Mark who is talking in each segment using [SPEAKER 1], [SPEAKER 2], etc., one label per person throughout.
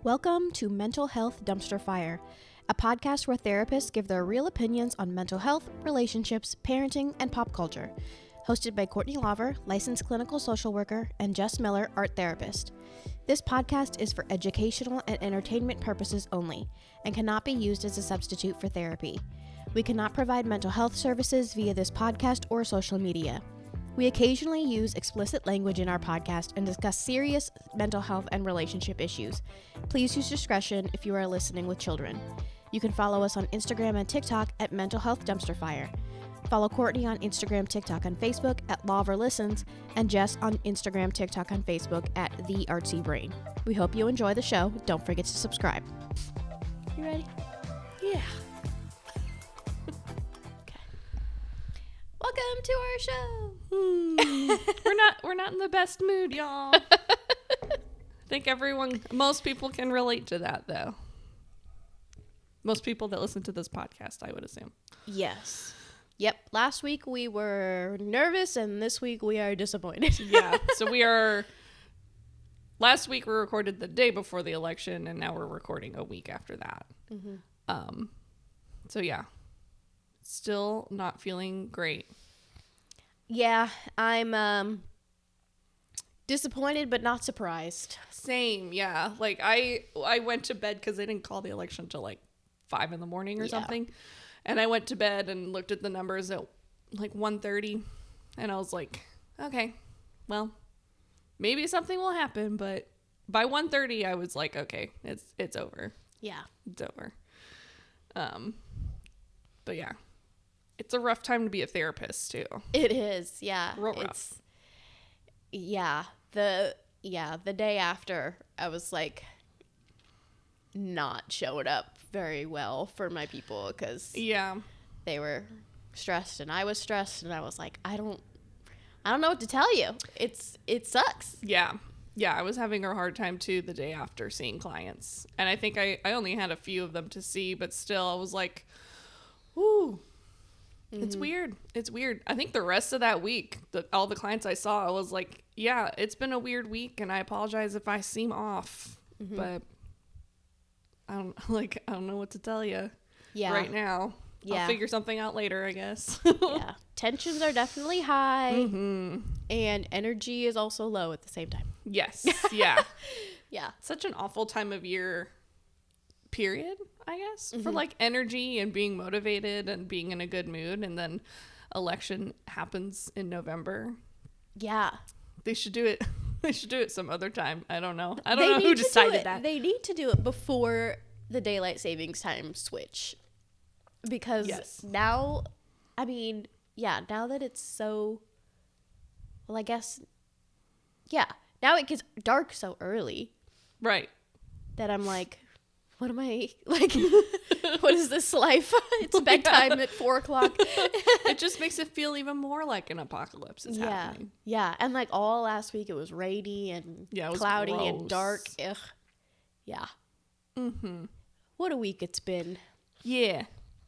[SPEAKER 1] Welcome to Mental Health Dumpster Fire, a podcast where therapists give their real opinions on mental health, relationships, parenting, and pop culture. Hosted by Courtney Laver, licensed clinical social worker, and Jess Miller, art therapist. This podcast is for educational and entertainment purposes only, and cannot be used as a substitute for therapy. We cannot provide mental health services via this podcast or social media. We occasionally use explicit language in our podcast and discuss serious mental health and relationship issues. Please use discretion if you are listening with children. You can follow us on Instagram and TikTok at Mental Health Dumpster Fire. Follow Courtney on Instagram, TikTok, and Facebook at Laver Listens, and Jess on Instagram, TikTok, and Facebook at The Artsy Brain. We hope you enjoy the show. Don't forget to subscribe. You ready?
[SPEAKER 2] Yeah.
[SPEAKER 1] Welcome to our show.
[SPEAKER 2] We're not in the best mood, y'all. I think most people can relate to that, though. Most people that listen to this podcast, I would assume.
[SPEAKER 1] Yes. Yep. Last week we were nervous, and this week we are disappointed.
[SPEAKER 2] Yeah. So last week we recorded the day before the election, and now we're recording a week after that. Mm-hmm. So yeah. Still not feeling great.
[SPEAKER 1] Yeah, I'm disappointed but not surprised.
[SPEAKER 2] Same, yeah. Like I went to bed because they didn't call the election till like 5 a.m. or something, and I went to bed and looked at the numbers at like 1:30, and I was like, okay, well, maybe something will happen. But by 1:30, I was like, okay, it's over.
[SPEAKER 1] Yeah,
[SPEAKER 2] it's over. But yeah. It's a rough time to be a therapist, too.
[SPEAKER 1] It is, yeah.
[SPEAKER 2] Real rough.
[SPEAKER 1] The day after, I was like not showing up very well for my people because they were stressed and I was stressed, and I was like, I don't know what to tell you. It sucks.
[SPEAKER 2] Yeah, I was having a hard time too the day after seeing clients, and I think I only had a few of them to see, but still I was like, ooh. It's weird. It's weird. I think the rest of that week, all the clients I saw, I was like, yeah, it's been a weird week, and I apologize if I seem off, but I don't know what to tell you right now. Yeah. I'll figure something out later, I guess.
[SPEAKER 1] Yeah. Tensions are definitely high, and energy is also low at the same time.
[SPEAKER 2] Yes. Yeah.
[SPEAKER 1] Yeah.
[SPEAKER 2] Such an awful time of year, period, I guess, for like energy and being motivated and being in a good mood, and then election happens in November.
[SPEAKER 1] Yeah.
[SPEAKER 2] They should do it some other time. I don't know. I don't know who decided that.
[SPEAKER 1] They need to do it before the daylight savings time switch. Because now, I mean, now that it's so, well, I guess, now it gets dark so early.
[SPEAKER 2] Right.
[SPEAKER 1] That I'm like, what am I, like, what is this life? It's bedtime at 4 o'clock.
[SPEAKER 2] It just makes it feel even more like an apocalypse is happening.
[SPEAKER 1] Yeah, and like all last week it was rainy and cloudy and dark. Ugh. Yeah. What a week it's been.
[SPEAKER 2] Yeah.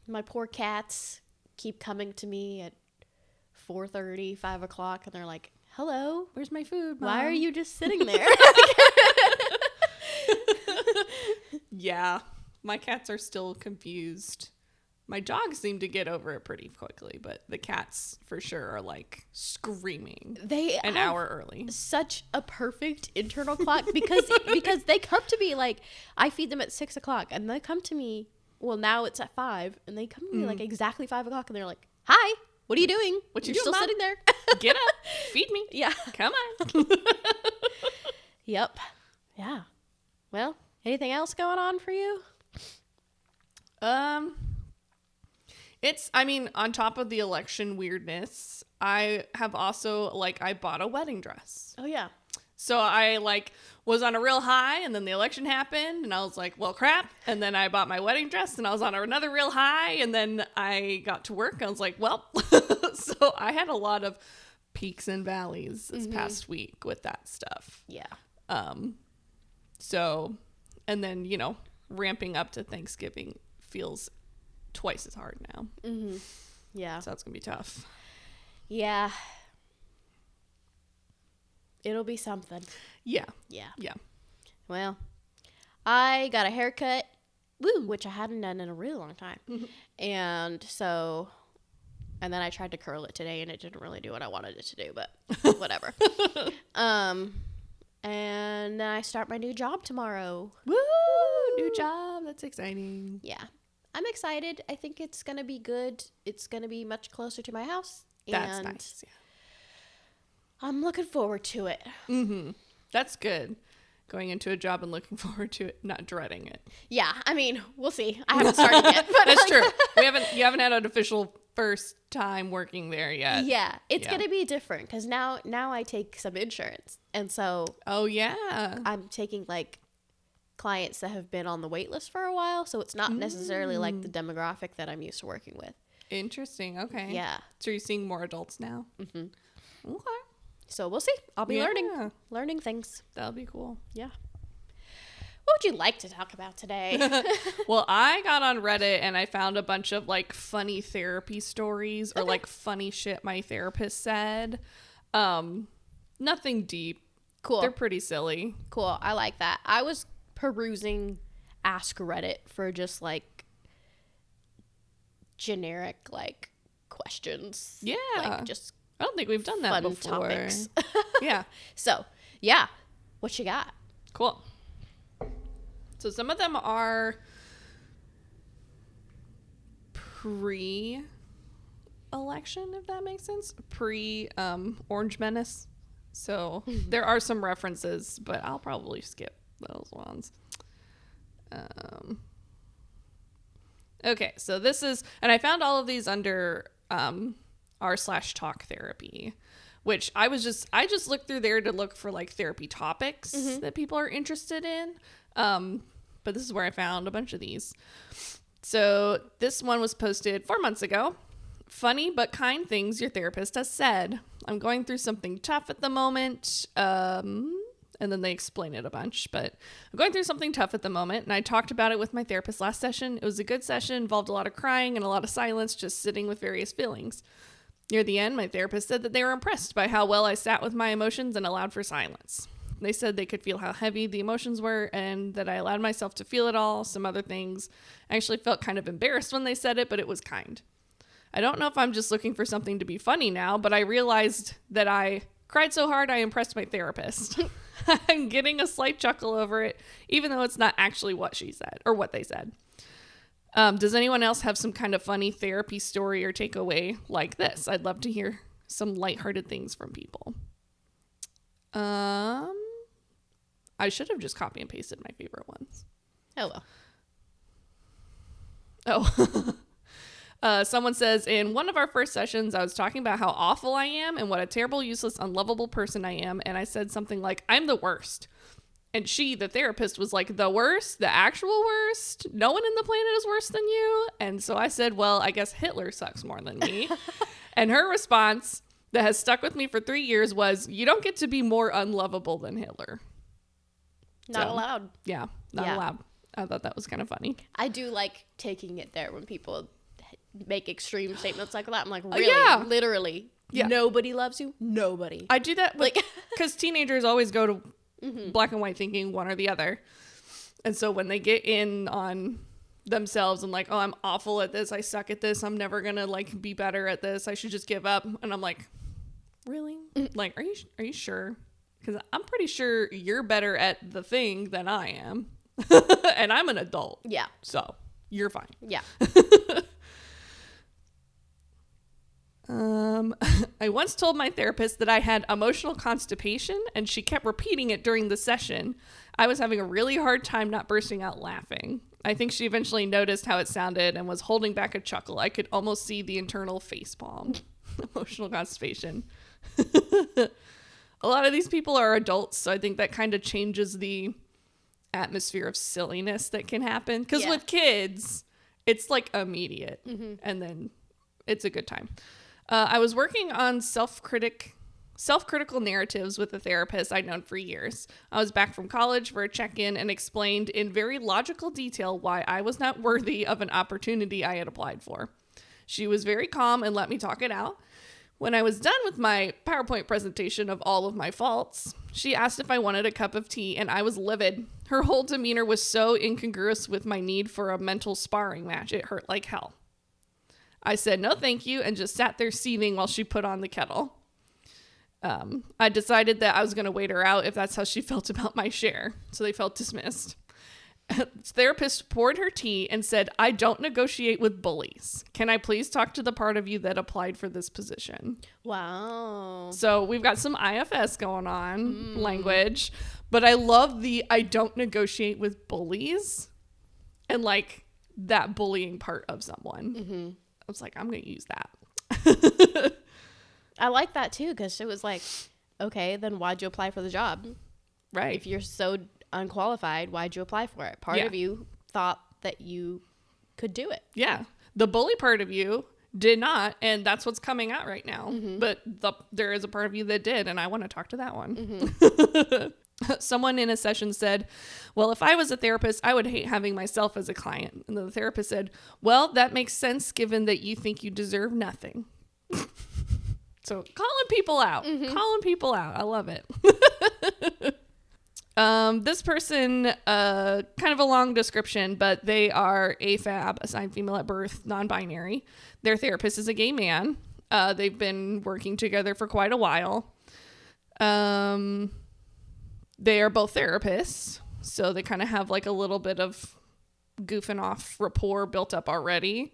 [SPEAKER 1] My poor cats keep coming to me at 4:30, 5 o'clock, and they're like, hello.
[SPEAKER 2] Where's my food, Mom?
[SPEAKER 1] Why are you just sitting there?
[SPEAKER 2] Yeah, my cats are still confused. My dogs seem to get over it pretty quickly, but the cats for sure are like screaming an hour early.
[SPEAKER 1] Such a perfect internal clock because they come to me like, I feed them at 6 o'clock, and they come to me, well, now it's at 5, and they come to me like exactly 5 o'clock, and they're like, hi, what are you doing?
[SPEAKER 2] What you
[SPEAKER 1] You're
[SPEAKER 2] doing,
[SPEAKER 1] still
[SPEAKER 2] Mom?
[SPEAKER 1] sitting there?
[SPEAKER 2] Get up, feed me.
[SPEAKER 1] Yeah.
[SPEAKER 2] Come on.
[SPEAKER 1] Yep. Yeah. Well, anything else going on for you?
[SPEAKER 2] On top of the election weirdness, I have also, I bought a wedding dress.
[SPEAKER 1] Oh, yeah.
[SPEAKER 2] So I, was on a real high, and then the election happened, and I was like, well, crap. And then I bought my wedding dress, and I was on another real high, and then I got to work, and I was like, well. So I had a lot of peaks and valleys this past week with that stuff.
[SPEAKER 1] Yeah.
[SPEAKER 2] So, and then, ramping up to Thanksgiving feels twice as hard now.
[SPEAKER 1] Yeah.
[SPEAKER 2] So that's going to be tough.
[SPEAKER 1] Yeah. It'll be something.
[SPEAKER 2] Yeah.
[SPEAKER 1] Yeah.
[SPEAKER 2] Yeah.
[SPEAKER 1] Well, I got a haircut, which I hadn't done in a really long time. And then I tried to curl it today, and it didn't really do what I wanted it to do, but whatever. And then I start my new job tomorrow.
[SPEAKER 2] Woo! New job. That's exciting.
[SPEAKER 1] Yeah. I'm excited. I think it's going to be good. It's going to be much closer to my house.
[SPEAKER 2] That's nice. Yeah.
[SPEAKER 1] I'm looking forward to it.
[SPEAKER 2] Mm-hmm. That's good. Going into a job and looking forward to it, not dreading it.
[SPEAKER 1] Yeah. I mean, we'll see. I haven't started yet. But
[SPEAKER 2] that's true. You haven't had an official first time working there yet.
[SPEAKER 1] Yeah. It's going to be different because now I take some insurance. And so.
[SPEAKER 2] Oh, yeah.
[SPEAKER 1] I'm taking like clients that have been on the wait list for a while. So it's not necessarily like the demographic that I'm used to working with.
[SPEAKER 2] Interesting. Okay.
[SPEAKER 1] Yeah.
[SPEAKER 2] So you're seeing more adults now?
[SPEAKER 1] Mm-hmm.
[SPEAKER 2] Okay.
[SPEAKER 1] So we'll see. I'll be learning things.
[SPEAKER 2] That'll be cool.
[SPEAKER 1] Yeah. What would you like to talk about today?
[SPEAKER 2] Well, I got on Reddit and I found a bunch of like funny therapy stories or like funny shit my therapist said. Nothing deep.
[SPEAKER 1] Cool.
[SPEAKER 2] They're pretty silly.
[SPEAKER 1] Cool. I like that. I was perusing Ask Reddit for just like generic like questions.
[SPEAKER 2] Yeah.
[SPEAKER 1] Like just
[SPEAKER 2] I don't think we've done that
[SPEAKER 1] fun
[SPEAKER 2] before.
[SPEAKER 1] Topics.
[SPEAKER 2] Yeah.
[SPEAKER 1] So, yeah. What you got?
[SPEAKER 2] Cool. So some of them are pre-election, if that makes sense. Orange Menace. So there are some references, but I'll probably skip those ones. Okay, so this is, and I found all of these under r/talk therapy, which I just looked through there to look for like therapy topics that people are interested in. But this is where I found a bunch of these. So this one was posted 4 months ago. Funny but kind things your therapist has said. I'm going through something tough at the moment. And then they explain it a bunch, but I'm going through something tough at the moment. And I talked about it with my therapist last session. It was a good session, involved a lot of crying and a lot of silence, just sitting with various feelings. Near the end, my therapist said that they were impressed by how well I sat with my emotions and allowed for silence. They said they could feel how heavy the emotions were and that I allowed myself to feel it all, some other things. I actually felt kind of embarrassed when they said it, but it was kind. I don't know if I'm just looking for something to be funny now, but I realized that I cried so hard I impressed my therapist. I'm getting a slight chuckle over it, even though it's not actually what she said or what they said. Does anyone else have some kind of funny therapy story or takeaway like this? I'd love to hear some lighthearted things from people. I should have just copy and pasted my favorite ones.
[SPEAKER 1] Oh, well.
[SPEAKER 2] Oh. Someone says, in one of our first sessions, I was talking about how awful I am and what a terrible, useless, unlovable person I am. And I said something like, I'm the worst. And she, the therapist, was like, the worst? The actual worst? No one in the planet is worse than you? And so I said, well, I guess Hitler sucks more than me. And her response that has stuck with me for 3 years was, you don't get to be more unlovable than Hitler.
[SPEAKER 1] Not allowed.
[SPEAKER 2] Yeah, not allowed. I thought that was kind of funny.
[SPEAKER 1] I do like taking it there when people make extreme statements like that. I'm like, really?
[SPEAKER 2] Yeah.
[SPEAKER 1] Literally?
[SPEAKER 2] Yeah.
[SPEAKER 1] Nobody loves you? Nobody.
[SPEAKER 2] I do that because teenagers always go to black and white thinking one or the other. And so when they get in on themselves and like, oh, I'm awful at this, I suck at this, I'm never gonna like be better at this, I should just give up. And I'm like, really? Like, are you sure? Because I'm pretty sure you're better at the thing than I am. And I'm an adult.
[SPEAKER 1] Yeah.
[SPEAKER 2] So you're fine.
[SPEAKER 1] Yeah.
[SPEAKER 2] I once told my therapist that I had emotional constipation, and she kept repeating it during the session. I was having a really hard time not bursting out laughing. I think she eventually noticed how it sounded and was holding back a chuckle. I could almost see the internal facepalm. Emotional constipation. A lot of these people are adults, so I think that kind of changes the atmosphere of silliness that can happen. Because with kids, it's like immediate, and then it's a good time. I was working on self-critical narratives with a therapist I'd known for years. I was back from college for a check-in and explained in very logical detail why I was not worthy of an opportunity I had applied for. She was very calm and let me talk it out. When I was done with my PowerPoint presentation of all of my faults, she asked if I wanted a cup of tea, and I was livid. Her whole demeanor was so incongruous with my need for a mental sparring match. It hurt like hell. I said no thank you and just sat there seething while she put on the kettle. I decided that I was going to wait her out if that's how she felt about my share, so they felt dismissed. Therapist poured her tea and said, I don't negotiate with bullies. Can I please talk to the part of you that applied for this position?
[SPEAKER 1] Wow.
[SPEAKER 2] So we've got some IFS going on, language, but I love the I don't negotiate with bullies and like that bullying part of someone. Mm-hmm. I was like, I'm going to use that.
[SPEAKER 1] I like that too, because it was like, okay, then why'd you apply for the job?
[SPEAKER 2] Right.
[SPEAKER 1] If you're so unqualified, why'd you apply for it? Part of you thought that you could do it.
[SPEAKER 2] Yeah. The bully part of you did not, and that's what's coming out right now. Mm-hmm. But there is a part of you that did, and I want to talk to that one. Mm-hmm. Someone in a session said, well, if I was a therapist, I would hate having myself as a client. And the therapist said, well, that makes sense given that you think you deserve nothing. So calling people out. Mm-hmm. Calling people out. I love it. This person, kind of a long description, but they are AFAB, assigned female at birth, non-binary. Their therapist is a gay man. They've been working together for quite a while. They are both therapists, so they kind of have like a little bit of goofing off rapport built up already.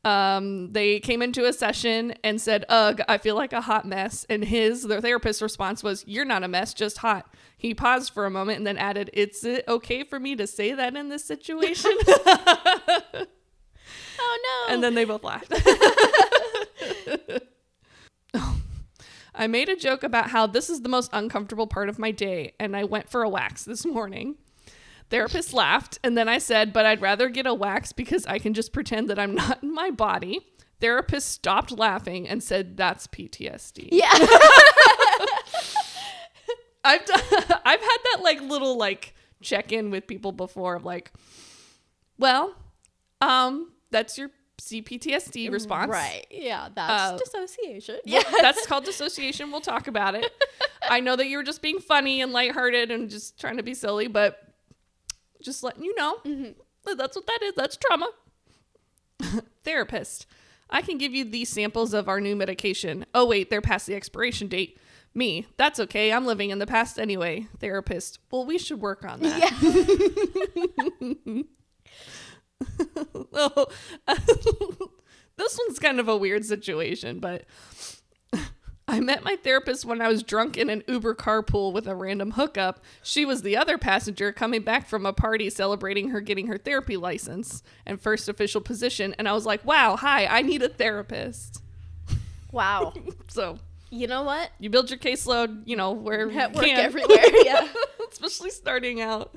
[SPEAKER 2] They came into a session and said, ugh, I feel like a hot mess. And their therapist's response was, you're not a mess, just hot. He paused for a moment and then added, is it okay for me to say that in this situation?
[SPEAKER 1] Oh, no.
[SPEAKER 2] And then they both laughed. I made a joke about how this is the most uncomfortable part of my day, and I went for a wax this morning. Therapist laughed, and then I said, but I'd rather get a wax because I can just pretend that I'm not in my body. Therapist stopped laughing and said, that's PTSD.
[SPEAKER 1] Yeah.
[SPEAKER 2] I've had that like little like check-in with people before of like, well, that's your CPTSD response.
[SPEAKER 1] Right. Yeah, that's dissociation.
[SPEAKER 2] Yeah, that's called dissociation. We'll talk about it. I know that you were just being funny and lighthearted and just trying to be silly, but just letting you know, that's what that is. That's trauma. Therapist, I can give you these samples of our new medication. Oh, wait, they're past the expiration date. Me, that's okay. I'm living in the past anyway. Therapist, well, we should work on that. Yeah. Oh, this one's kind of a weird situation, but I met my therapist when I was drunk in an Uber carpool with a random hookup. She was the other passenger coming back from a party celebrating her getting her therapy license and first official position. And I was like, wow, hi, I need a therapist.
[SPEAKER 1] Wow.
[SPEAKER 2] So,
[SPEAKER 1] you know what?
[SPEAKER 2] You build your caseload, where you
[SPEAKER 1] work
[SPEAKER 2] can.
[SPEAKER 1] Everywhere, yeah.
[SPEAKER 2] Especially starting out.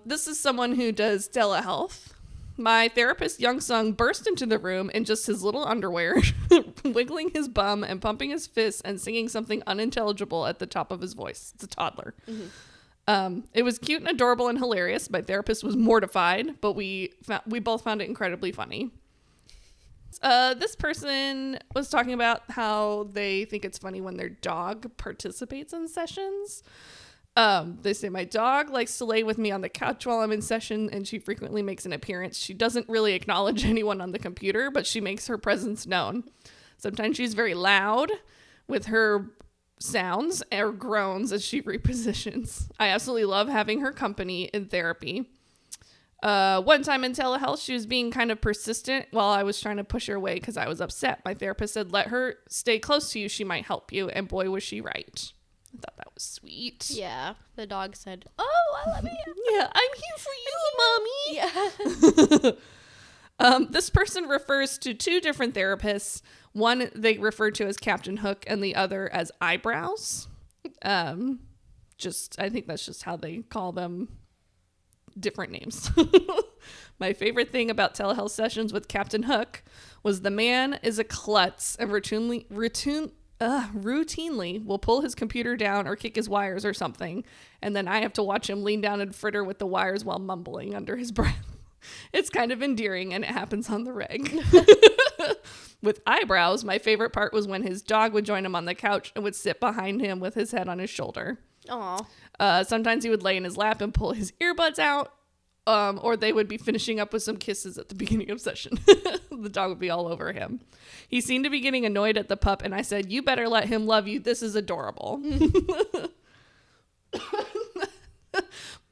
[SPEAKER 2] This is someone who does telehealth. My therapist, Young Sung, burst into the room in just his little underwear, wiggling his bum and pumping his fists and singing something unintelligible at the top of his voice. It's a toddler. Mm-hmm. It was cute and adorable and hilarious. My therapist was mortified, but we both found it incredibly funny. This person was talking about how they think it's funny when their dog participates in sessions. They say, my dog likes to lay with me on the couch while I'm in session, and she frequently makes an appearance. She doesn't really acknowledge anyone on the computer, but she makes her presence known. Sometimes she's very loud with her sounds or groans as she repositions. I absolutely love having her company in therapy. One time in telehealth, she was being kind of persistent while I was trying to push her away because I was upset. My therapist said, let her stay close to you. She might help you. And boy, was she right. I thought that was sweet.
[SPEAKER 1] Yeah. The dog said, oh, I love you.
[SPEAKER 2] Yeah, I'm here for you, mommy. This person refers to two different therapists. One they refer to as Captain Hook and the other as Eyebrows. I think that's just how they call them. Different names. My favorite thing about telehealth sessions with Captain Hook was the man is a klutz and routinely will pull his computer down or kick his wires or something, and then I have to watch him lean down and fritter with the wires while mumbling under his breath. It's kind of endearing, and it happens on the reg. With eyebrows, my favorite part was when his dog would join him on the couch and would sit behind him with his head on his shoulder.
[SPEAKER 1] Aw.
[SPEAKER 2] Sometimes he would lay in his lap and pull his earbuds out, or they would be finishing up with some kisses at the beginning of session. The dog would be all over him. He seemed to be getting annoyed at the pup, and I said, "You better let him love you. This is adorable."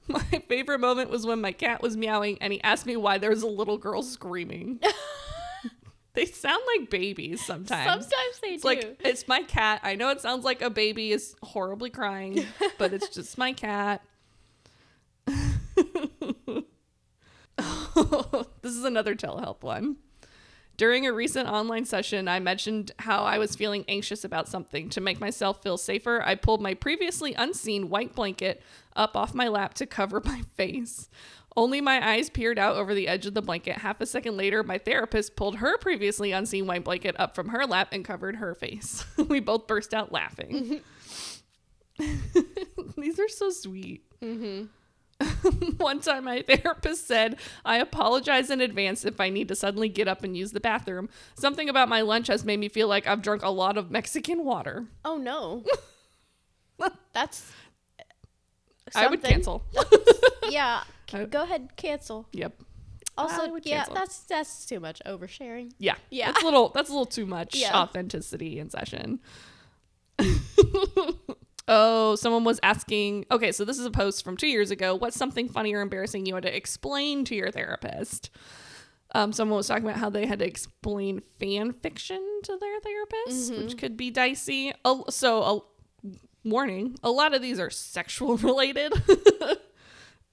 [SPEAKER 2] My favorite moment was when my cat was meowing and he asked me why there was a little girl screaming. They sound like babies sometimes.
[SPEAKER 1] Sometimes they do.
[SPEAKER 2] Like, it's my cat. I know it sounds like a baby is horribly crying, but it's just my cat. This is another telehealth one. During a recent online session, I mentioned how I was feeling anxious about something. To make myself feel safer, I pulled my previously unseen white blanket up off my lap to cover my face. Only my eyes peered out over the edge of the blanket. Half a second later, my therapist pulled her previously unseen white blanket up from her lap and covered her face. We both burst out laughing. These are so sweet. Mm-hmm. One time my therapist said, "I apologize in advance if I need to suddenly get up and use the bathroom. Something about my lunch has made me feel like I've drunk a lot of Mexican water."
[SPEAKER 1] Oh, no. That's
[SPEAKER 2] I would cancel.
[SPEAKER 1] Yeah. Go ahead, cancel.
[SPEAKER 2] Yep.
[SPEAKER 1] Also, yeah,
[SPEAKER 2] cancel.
[SPEAKER 1] that's too much oversharing.
[SPEAKER 2] Yeah.
[SPEAKER 1] Yeah.
[SPEAKER 2] That's a little too much
[SPEAKER 1] Yeah.
[SPEAKER 2] authenticity in session. Oh, someone was asking, okay, so this is a post from 2 years ago. What's something funny or embarrassing you had to explain to your therapist? Someone was talking about how they had to explain fan fiction to their therapist, which could be dicey. Warning, a lot of these are sexual related.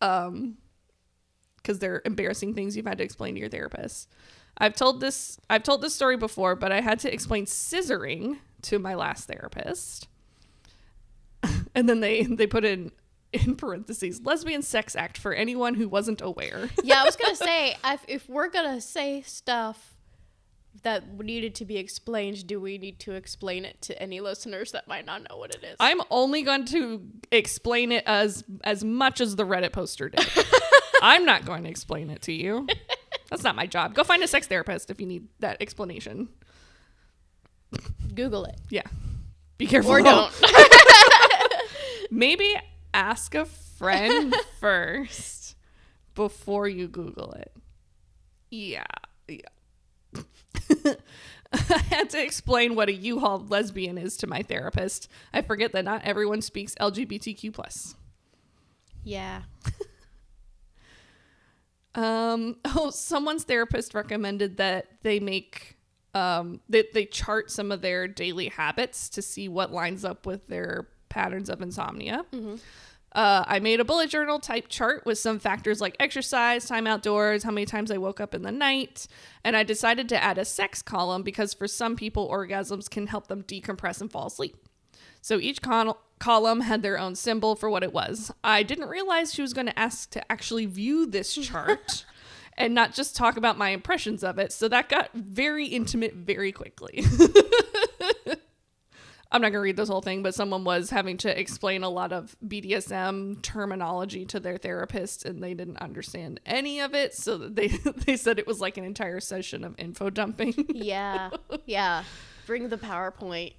[SPEAKER 2] Because they're embarrassing things you've had to explain to your therapist. I've told this story before, but I had to explain scissoring to my last therapist. And then they put in parentheses, lesbian sex act for anyone who wasn't aware.
[SPEAKER 1] Yeah, I was going to say, if we're going to say stuff that needed to be explained, do we need to explain it to any listeners that might not know what it is?
[SPEAKER 2] I'm only going to explain it as much as the Reddit poster did. I'm not going to explain it to you. That's not my job. Go find a sex therapist if you need that explanation.
[SPEAKER 1] Google it.
[SPEAKER 2] Yeah. Be careful.
[SPEAKER 1] Or don't.
[SPEAKER 2] Maybe ask a friend first before you Google it. Yeah. I had to explain what a U-Haul lesbian is to my therapist. I forget that not everyone speaks LGBTQ+.
[SPEAKER 1] Yeah.
[SPEAKER 2] Someone's therapist recommended that they make they chart some of their daily habits to see what lines up with their patterns of insomnia. Mm-hmm. I made a bullet journal type chart with some factors like exercise, time outdoors, how many times I woke up in the night, and I decided to add a sex column because for some people, orgasms can help them decompress and fall asleep. So each column had their own symbol for what it was. I didn't realize she was going to ask to actually view this chart and not just talk about my impressions of it, so that got very intimate very quickly. I'm not going to read this whole thing, but someone was having to explain a lot of BDSM terminology to their therapist, and they didn't understand any of it. So they said it was like an entire session of info dumping.
[SPEAKER 1] Yeah. Yeah. Bring the PowerPoint.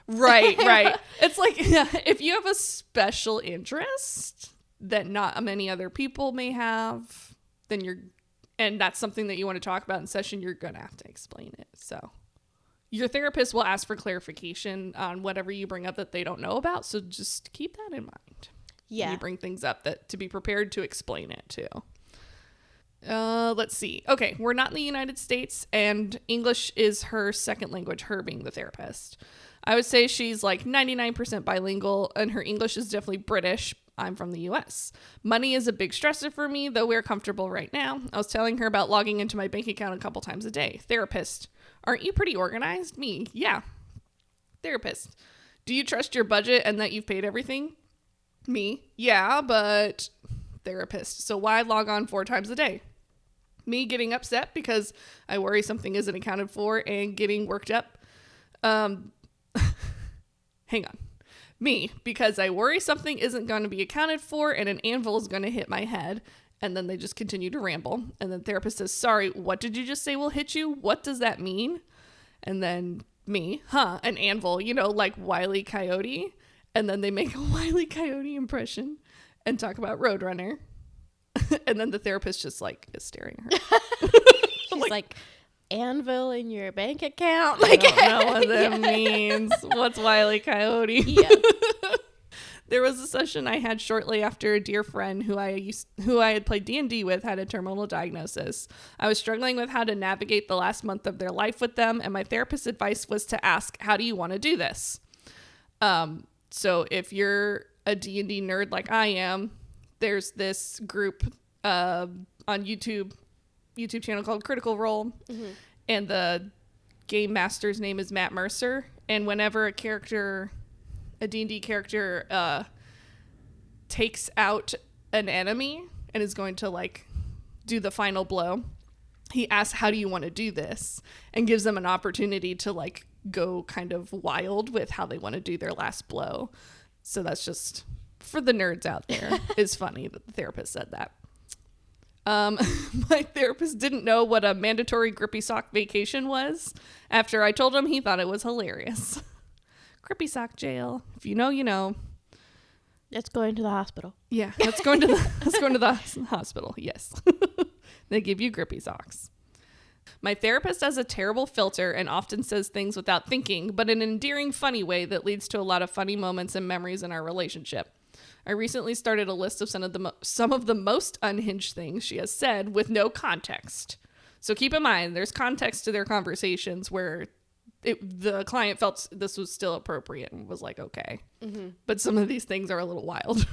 [SPEAKER 2] Right. It's like, yeah, if you have a special interest that not many other people may have, then and that's something that you want to talk about in session, you're going to have to explain it. So your therapist will ask for clarification on whatever you bring up that they don't know about. So just keep that in mind.
[SPEAKER 1] Yeah.
[SPEAKER 2] You bring things up to be prepared to explain it too. Let's see. Okay. We're not in the United States, and English is her second language, her being the therapist. I would say she's like 99% bilingual, and her English is definitely British. I'm from the US. Money is a big stressor for me, though we're comfortable right now. I was telling her about logging into my bank account a couple times a day. Therapist: aren't you pretty organized? Me: yeah. Therapist: do you trust your budget and that you've paid everything? Me: yeah, but... Therapist: so why log on 4 times a day? Me: getting upset because I worry something isn't accounted for and getting worked up. Hang on. Me, because I worry something isn't going to be accounted for and an anvil is going to hit my head. And then they just continue to ramble. And the therapist says, sorry, what did you just say will hit you? What does that mean? And then me, an anvil, like Wile E. Coyote. And then they make a Wile E. Coyote impression and talk about Roadrunner. And then the therapist just is staring at her.
[SPEAKER 1] She's like, anvil in your bank account?
[SPEAKER 2] I don't know what that means. What's Wile E. Coyote?
[SPEAKER 1] Yeah.
[SPEAKER 2] There was a session I had shortly after a dear friend who I had played D&D with had a terminal diagnosis. I was struggling with how to navigate the last month of their life with them, and my therapist's advice was to ask, how do you want to do this? So if you're a D&D nerd like I am, there's this group on YouTube channel called Critical Role, and the game master's name is Matt Mercer, and whenever a D&D character takes out an enemy and is going to do the final blow, he asks, how do you want to do this? And gives them an opportunity to go kind of wild with how they want to do their last blow. So that's just for the nerds out there. It's funny that the therapist said that. My therapist didn't know what a mandatory grippy sock vacation was. After I told him, he thought it was hilarious. Grippy sock jail. If you know, you know.
[SPEAKER 1] It's going to the hospital.
[SPEAKER 2] Yeah, that's going to the hospital. Yes. They give you grippy socks. My therapist has a terrible filter and often says things without thinking, but in an endearing, funny way that leads to a lot of funny moments and memories in our relationship. I recently started a list of some of the most unhinged things she has said with no context. So keep in mind, there's context to their conversations where the client felt this was still appropriate and was like, okay. Mm-hmm. But some of these things are a little wild.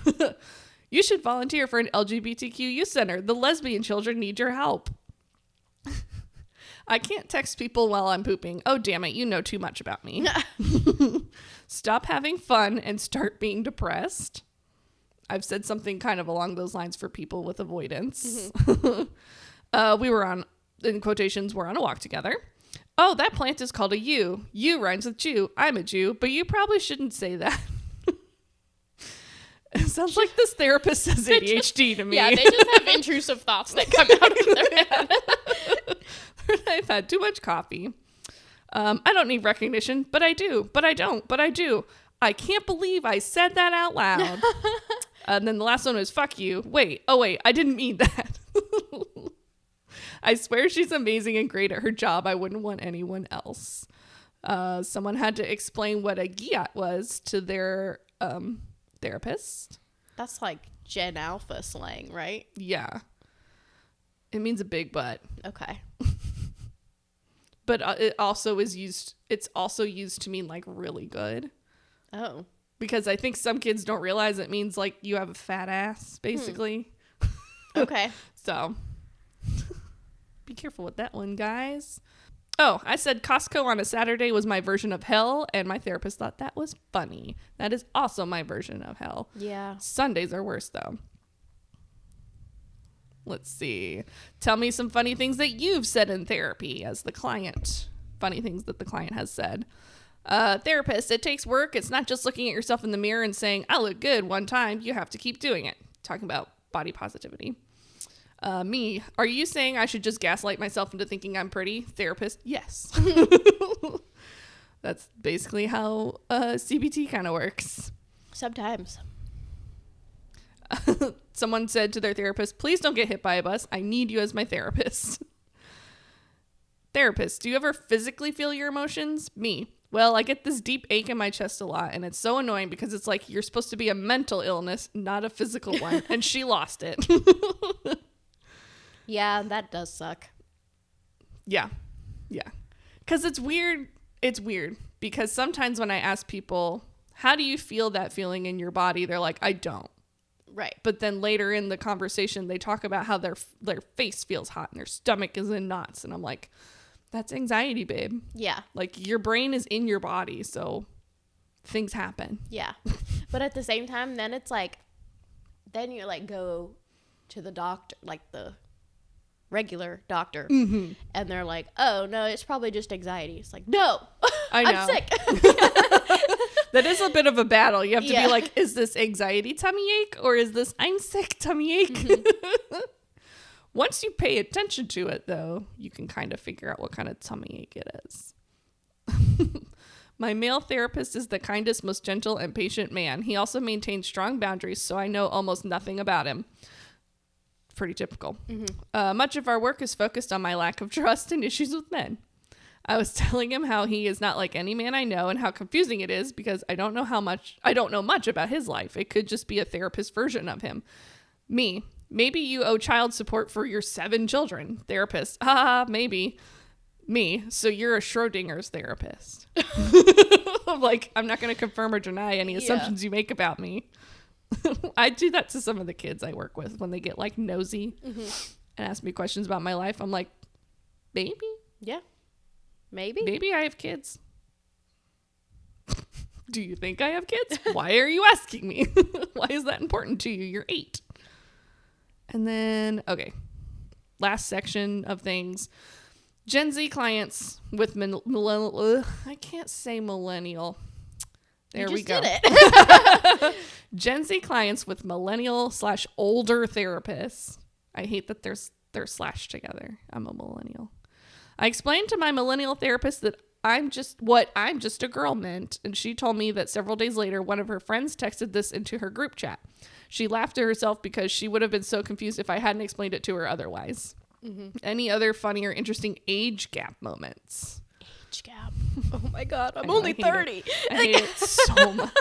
[SPEAKER 2] You should volunteer for an LGBTQ youth center. The lesbian children need your help. I can't text people while I'm pooping. Oh, damn it. You know too much about me. Stop having fun and start being depressed. I've said something kind of along those lines for people with avoidance. Mm-hmm. We were on, in quotations, we're on a walk together. Oh, that plant is called a yew. Yew rhymes with Jew. I'm a Jew, but you probably shouldn't say that. It sounds like this therapist says ADHD to me.
[SPEAKER 1] Yeah, they just have intrusive thoughts that come out of their head.
[SPEAKER 2] I've had too much coffee. I don't need recognition, but I do. But I don't. But I do. I can't believe I said that out loud. And then the last one was, fuck you. Wait, I didn't mean that. I swear she's amazing and great at her job. I wouldn't want anyone else. Someone had to explain what a gyat was to their therapist.
[SPEAKER 1] That's like Gen Alpha slang, right?
[SPEAKER 2] Yeah. It means a big butt.
[SPEAKER 1] Okay.
[SPEAKER 2] But it's also used to mean really good.
[SPEAKER 1] Oh.
[SPEAKER 2] Because I think some kids don't realize it means you have a fat ass, basically.
[SPEAKER 1] Okay.
[SPEAKER 2] So be careful with that one, guys. Oh, I said Costco on a Saturday was my version of hell, and my therapist thought that was funny. That is also my version of hell.
[SPEAKER 1] Yeah.
[SPEAKER 2] Sundays are worse, though. Let's see. Tell me some funny things that you've said in therapy as the client. Funny things that the client has said. Therapist, it takes work. It's not just looking at yourself in the mirror and saying, I look good one time. You have to keep doing it. Talking about body positivity. Me, are you saying I should just gaslight myself into thinking I'm pretty? Therapist, yes. That's basically how CBT kind of works.
[SPEAKER 1] Sometimes.
[SPEAKER 2] Someone said to their therapist, please don't get hit by a bus. I need you as my therapist. Therapist, do you ever physically feel your emotions? Me. Well, I get this deep ache in my chest a lot, and it's so annoying because it's like you're supposed to be a mental illness, not a physical one, and she lost it.
[SPEAKER 1] Yeah, that does suck.
[SPEAKER 2] Yeah. Because it's weird. It's weird because sometimes when I ask people, how do you feel that feeling in your body? They're like, I don't.
[SPEAKER 1] Right.
[SPEAKER 2] But then later in the conversation, they talk about how their face feels hot and their stomach is in knots. And I'm like, that's anxiety, babe.
[SPEAKER 1] Yeah.
[SPEAKER 2] Your brain is in your body, so things happen.
[SPEAKER 1] Yeah. But at the same time, then it's then you go to the doctor, the regular doctor, mm-hmm. and they're like, oh, no, it's probably just anxiety. It's like, no,
[SPEAKER 2] I know.
[SPEAKER 1] I'm sick.
[SPEAKER 2] That is a bit of a battle. You have to be like, is this anxiety tummy ache or is this I'm sick tummy ache? Mm-hmm. Once you pay attention to it, though, you can kind of figure out what kind of tummy ache it is. My male therapist is the kindest, most gentle, and patient man. He also maintains strong boundaries, so I know almost nothing about him. Pretty typical. Mm-hmm. Much of our work is focused on my lack of trust and issues with men. I was telling him how he is not like any man I know and how confusing it is because I don't know much about his life. It could just be a therapist version of him. Me. Maybe you owe child support for your 7 children. Therapist. Maybe. Me. So you're a Schrodinger's therapist. I'm like, I'm not going to confirm or deny any assumptions you make about me. I do that to some of the kids I work with when they get like nosy and ask me questions about my life. I'm like, maybe.
[SPEAKER 1] Yeah. Maybe.
[SPEAKER 2] Maybe I have kids. Do you think I have kids? Why are you asking me? Why is that important to you? You're 8. And then, okay. Last section of things. Gen Z clients with millennial. I can't say millennial. There we go. Did it. Gen Z clients with millennial/older therapists. I hate that they're slashed together. I'm a millennial. I explained to my millennial therapist that I'm just a girl meant, and she told me that several days later, one of her friends texted this into her group chat. She laughed to herself because she would have been so confused if I hadn't explained it to her otherwise. Mm-hmm. Any other funny or interesting age gap moments?
[SPEAKER 1] Age gap. Oh my God, I'm only 30.
[SPEAKER 2] I hate it so much.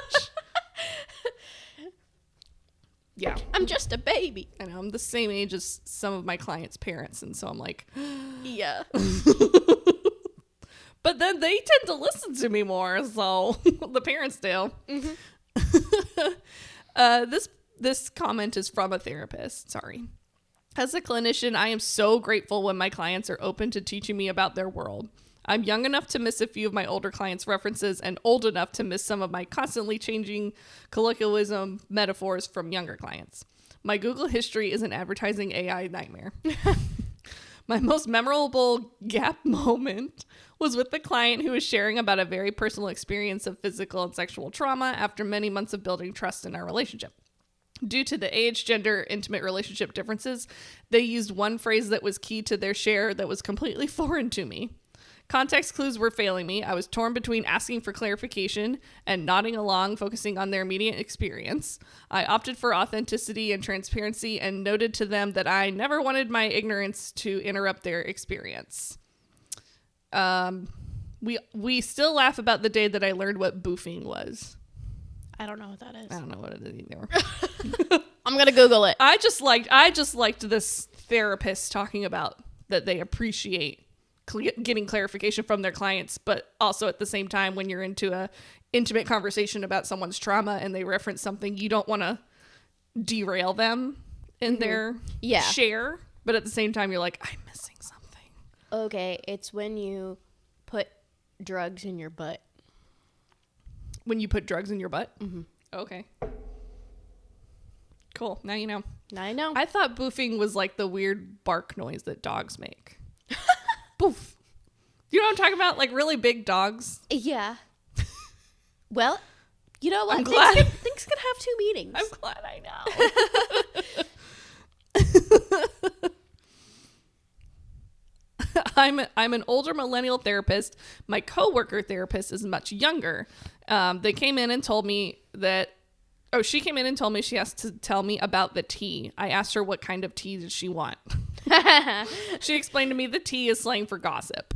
[SPEAKER 2] Yeah.
[SPEAKER 1] I'm just a baby.
[SPEAKER 2] I know. I'm the same age as some of my clients' parents, and so I'm like,
[SPEAKER 1] yeah.
[SPEAKER 2] But then they tend to listen to me more, so the parents do. Mm-hmm. This comment is from a therapist. Sorry. As a clinician, I am so grateful when my clients are open to teaching me about their world. I'm young enough to miss a few of my older clients' references and old enough to miss some of my constantly changing colloquialism metaphors from younger clients. My Google history is an advertising AI nightmare. My most memorable gap moment was with the client who was sharing about a very personal experience of physical and sexual trauma after many months of building trust in our relationship. Due to the age, gender, intimate relationship differences, they used one phrase that was key to their share that was completely foreign to me. Context clues were failing me. I was torn between asking for clarification and nodding along, focusing on their immediate experience. I opted for authenticity and transparency and noted to them that I never wanted my ignorance to interrupt their experience. We still laugh about the day that I learned what boofing was.
[SPEAKER 1] I don't know what that is.
[SPEAKER 2] I don't know what it is either.
[SPEAKER 1] I'm gonna Google it.
[SPEAKER 2] I just liked this therapist talking about that they appreciate getting clarification from their clients, but also at the same time, when you're into a intimate conversation about someone's trauma and they reference something, you don't want to derail them in their share, but at the same time, you're like, I'm missing something.
[SPEAKER 1] Okay, it's when you put drugs in your butt.
[SPEAKER 2] When you put drugs in your butt?
[SPEAKER 1] Mm-hmm.
[SPEAKER 2] Okay. Cool. Now you know.
[SPEAKER 1] Now I know.
[SPEAKER 2] I thought boofing was like the weird bark noise that dogs make. Boof. You know what I'm talking about? Like really big dogs?
[SPEAKER 1] Yeah. Well, you know what?
[SPEAKER 2] I'm glad.
[SPEAKER 1] Things can have 2 meanings.
[SPEAKER 2] I'm glad I know. I'm an older millennial therapist. My coworker therapist is much younger. She came in and told me she has to tell me about the tea. I asked her what kind of tea did she want. She explained to me the tea is slang for gossip.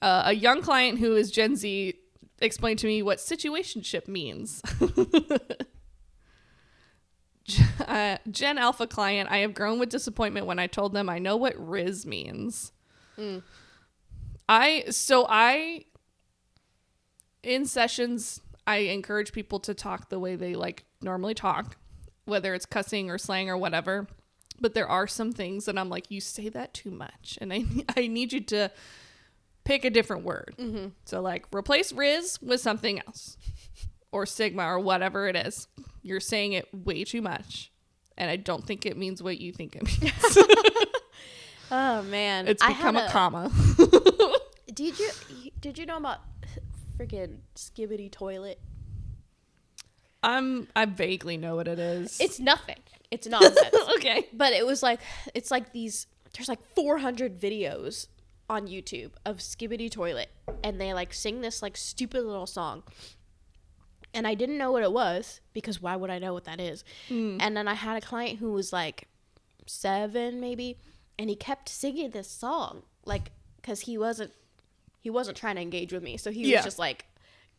[SPEAKER 2] A young client who is Gen Z explained to me what situationship means. Gen Alpha client, I have grown with disappointment when I told them I know what Riz means. Mm. In sessions, I encourage people to talk the way they like normally talk, whether it's cussing or slang or whatever. But there are some things that I'm like, you say that too much, and I need you to pick a different word. Mm-hmm. So like replace Riz with something else or Sigma or whatever it is. You're saying it way too much, and I don't think it means what you think it means.
[SPEAKER 1] Oh man,
[SPEAKER 2] it's become a comma.
[SPEAKER 1] Did you know about freaking Skibidi toilet?
[SPEAKER 2] I vaguely know what it is.
[SPEAKER 1] It's nothing. It's nonsense.
[SPEAKER 2] Okay.
[SPEAKER 1] But it was like, it's like these, there's like 400 videos on YouTube of Skibidi toilet, and they like sing this like stupid little song. And I didn't know what it was, because why would I know what that is? And then I had a client who was like 7 maybe, and he kept singing this song, like, because he wasn't trying to engage with me, so he was just like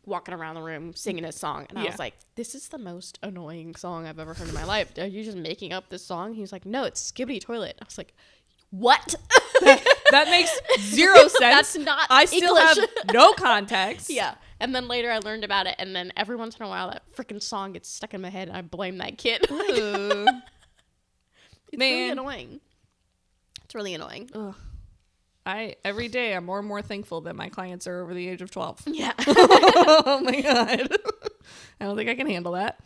[SPEAKER 1] walking around the room singing his song, and I was like, this is the most annoying song I've ever heard in my life. Are you just making up this song? He was like, no, it's Skibidi toilet. I was like, what?
[SPEAKER 2] That makes 0 sense.
[SPEAKER 1] That's not
[SPEAKER 2] I still
[SPEAKER 1] English.
[SPEAKER 2] have no context.
[SPEAKER 1] Yeah. And then later I learned about it, and then every once in a while that freaking song gets stuck in my head, and I blame that kid.
[SPEAKER 2] Ooh.
[SPEAKER 1] It's really annoying. It's really annoying.
[SPEAKER 2] Ugh. Every day I'm more and more thankful that my clients are over the age of 12.
[SPEAKER 1] Yeah.
[SPEAKER 2] Oh my God. I don't think I can handle that.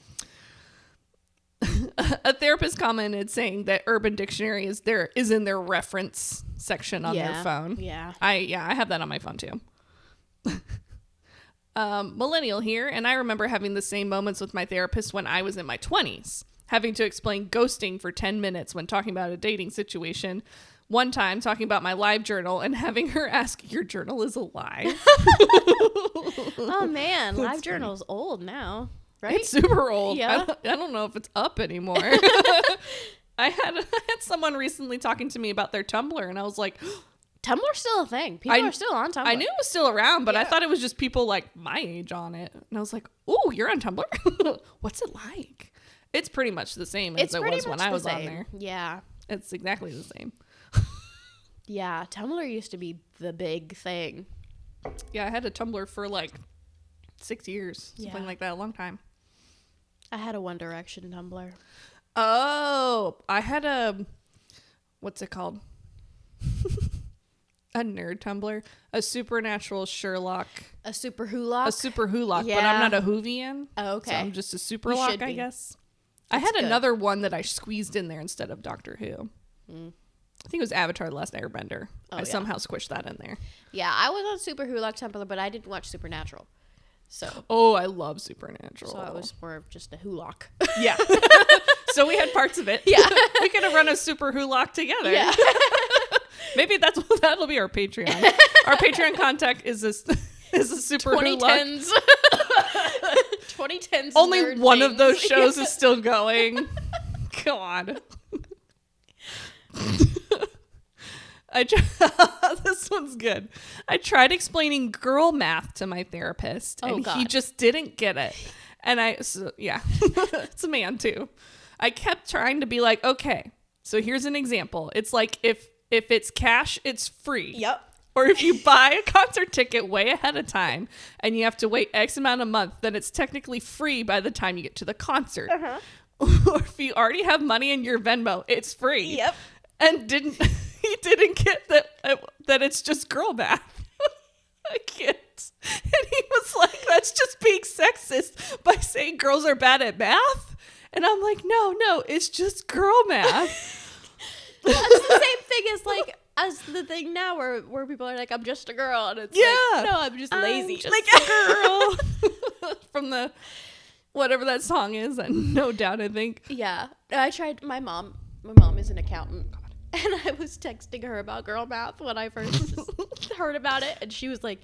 [SPEAKER 2] A therapist commented saying that Urban Dictionary is in their reference section on their phone.
[SPEAKER 1] Yeah.
[SPEAKER 2] I have that on my phone too. Millennial here, and I remember having the same moments with my therapist when I was in my 20s, having to explain ghosting for 10 minutes when talking about a dating situation. One time talking about my live journal and having her ask, your journal is alive?
[SPEAKER 1] Oh man, live journal's old now, right?
[SPEAKER 2] It's super old.
[SPEAKER 1] Yeah.
[SPEAKER 2] I don't know if it's up anymore. I had someone recently talking to me about their Tumblr, and I was like,
[SPEAKER 1] Tumblr's still a thing. People are still on Tumblr.
[SPEAKER 2] I knew it was still around, but I thought it was just people like my age on it. And I was like, oh, you're on Tumblr? What's it like? It's pretty much the same as it was when I was on there.
[SPEAKER 1] Yeah.
[SPEAKER 2] It's exactly the same.
[SPEAKER 1] Yeah, Tumblr used to be the big thing.
[SPEAKER 2] Yeah, I had a Tumblr for like 6 years. Something like that, a long time.
[SPEAKER 1] I had a One Direction Tumblr.
[SPEAKER 2] Oh, I had a, what's it called? A nerd Tumblr. A supernatural Sherlock.
[SPEAKER 1] A super Wholock?
[SPEAKER 2] A super Wholock, but I'm not a Whovian.
[SPEAKER 1] Oh, okay.
[SPEAKER 2] So I'm just a super lock, I guess. I had another one that I squeezed in there instead of Doctor Who. I think it was Avatar: The Last Airbender. I somehow squished that in there.
[SPEAKER 1] Yeah, I was on Super Wholock Tumblr, but I didn't watch Supernatural. So.
[SPEAKER 2] Oh, I love Supernatural.
[SPEAKER 1] So I was more of just a Wholock.
[SPEAKER 2] Yeah. So we had parts of it.
[SPEAKER 1] Yeah.
[SPEAKER 2] We could have run a Super Wholock together.
[SPEAKER 1] Yeah.
[SPEAKER 2] Maybe that'll be our Patreon. Our Patreon contact is a Super Wholock.
[SPEAKER 1] 2010s.
[SPEAKER 2] Only one of those shows is still going. Come on. This one's good. I tried explaining girl math to my therapist, and he just didn't get it. And it's a man too. I kept trying to be like, okay, so here's an example. It's like if it's cash, it's free.
[SPEAKER 1] Yep.
[SPEAKER 2] Or if you buy a concert ticket way ahead of time and you have to wait X amount of months, then it's technically free by the time you get to the concert.
[SPEAKER 1] Uh-huh.
[SPEAKER 2] Or if you already have money in your Venmo, it's free.
[SPEAKER 1] Yep.
[SPEAKER 2] And he didn't get that it's just girl math. I can't. And he was like, that's just being sexist by saying girls are bad at math. And I'm like, no, it's just girl math.
[SPEAKER 1] That's the same thing as like as the thing now where people are like, I'm just a girl, and it's like, no, I'm just lazy.
[SPEAKER 2] Just like a girl. From the whatever that song is, No Doubt, I think.
[SPEAKER 1] Yeah. I tried. My mom is an accountant, and I was texting her about girl math when I first heard about it, and she was like,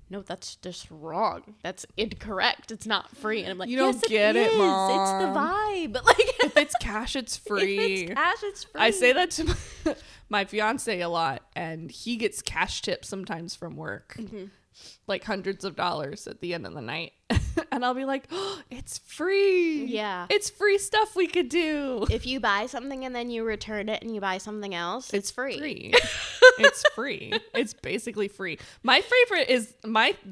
[SPEAKER 1] no, that's just wrong. That's incorrect. It's not free. And I'm like,
[SPEAKER 2] you don't get it, Mom.
[SPEAKER 1] It's the vibe. Like,
[SPEAKER 2] if it's cash, it's free.
[SPEAKER 1] If it's cash, it's free.
[SPEAKER 2] I say that to my fiance a lot, and he gets cash tips sometimes from work, like hundreds of dollars at the end of the night. And I'll be like, oh, it's free.
[SPEAKER 1] Yeah.
[SPEAKER 2] It's free stuff we could do.
[SPEAKER 1] If you buy something and then you return it and you buy something else, it's free.
[SPEAKER 2] It's free. It's basically free. My favorite is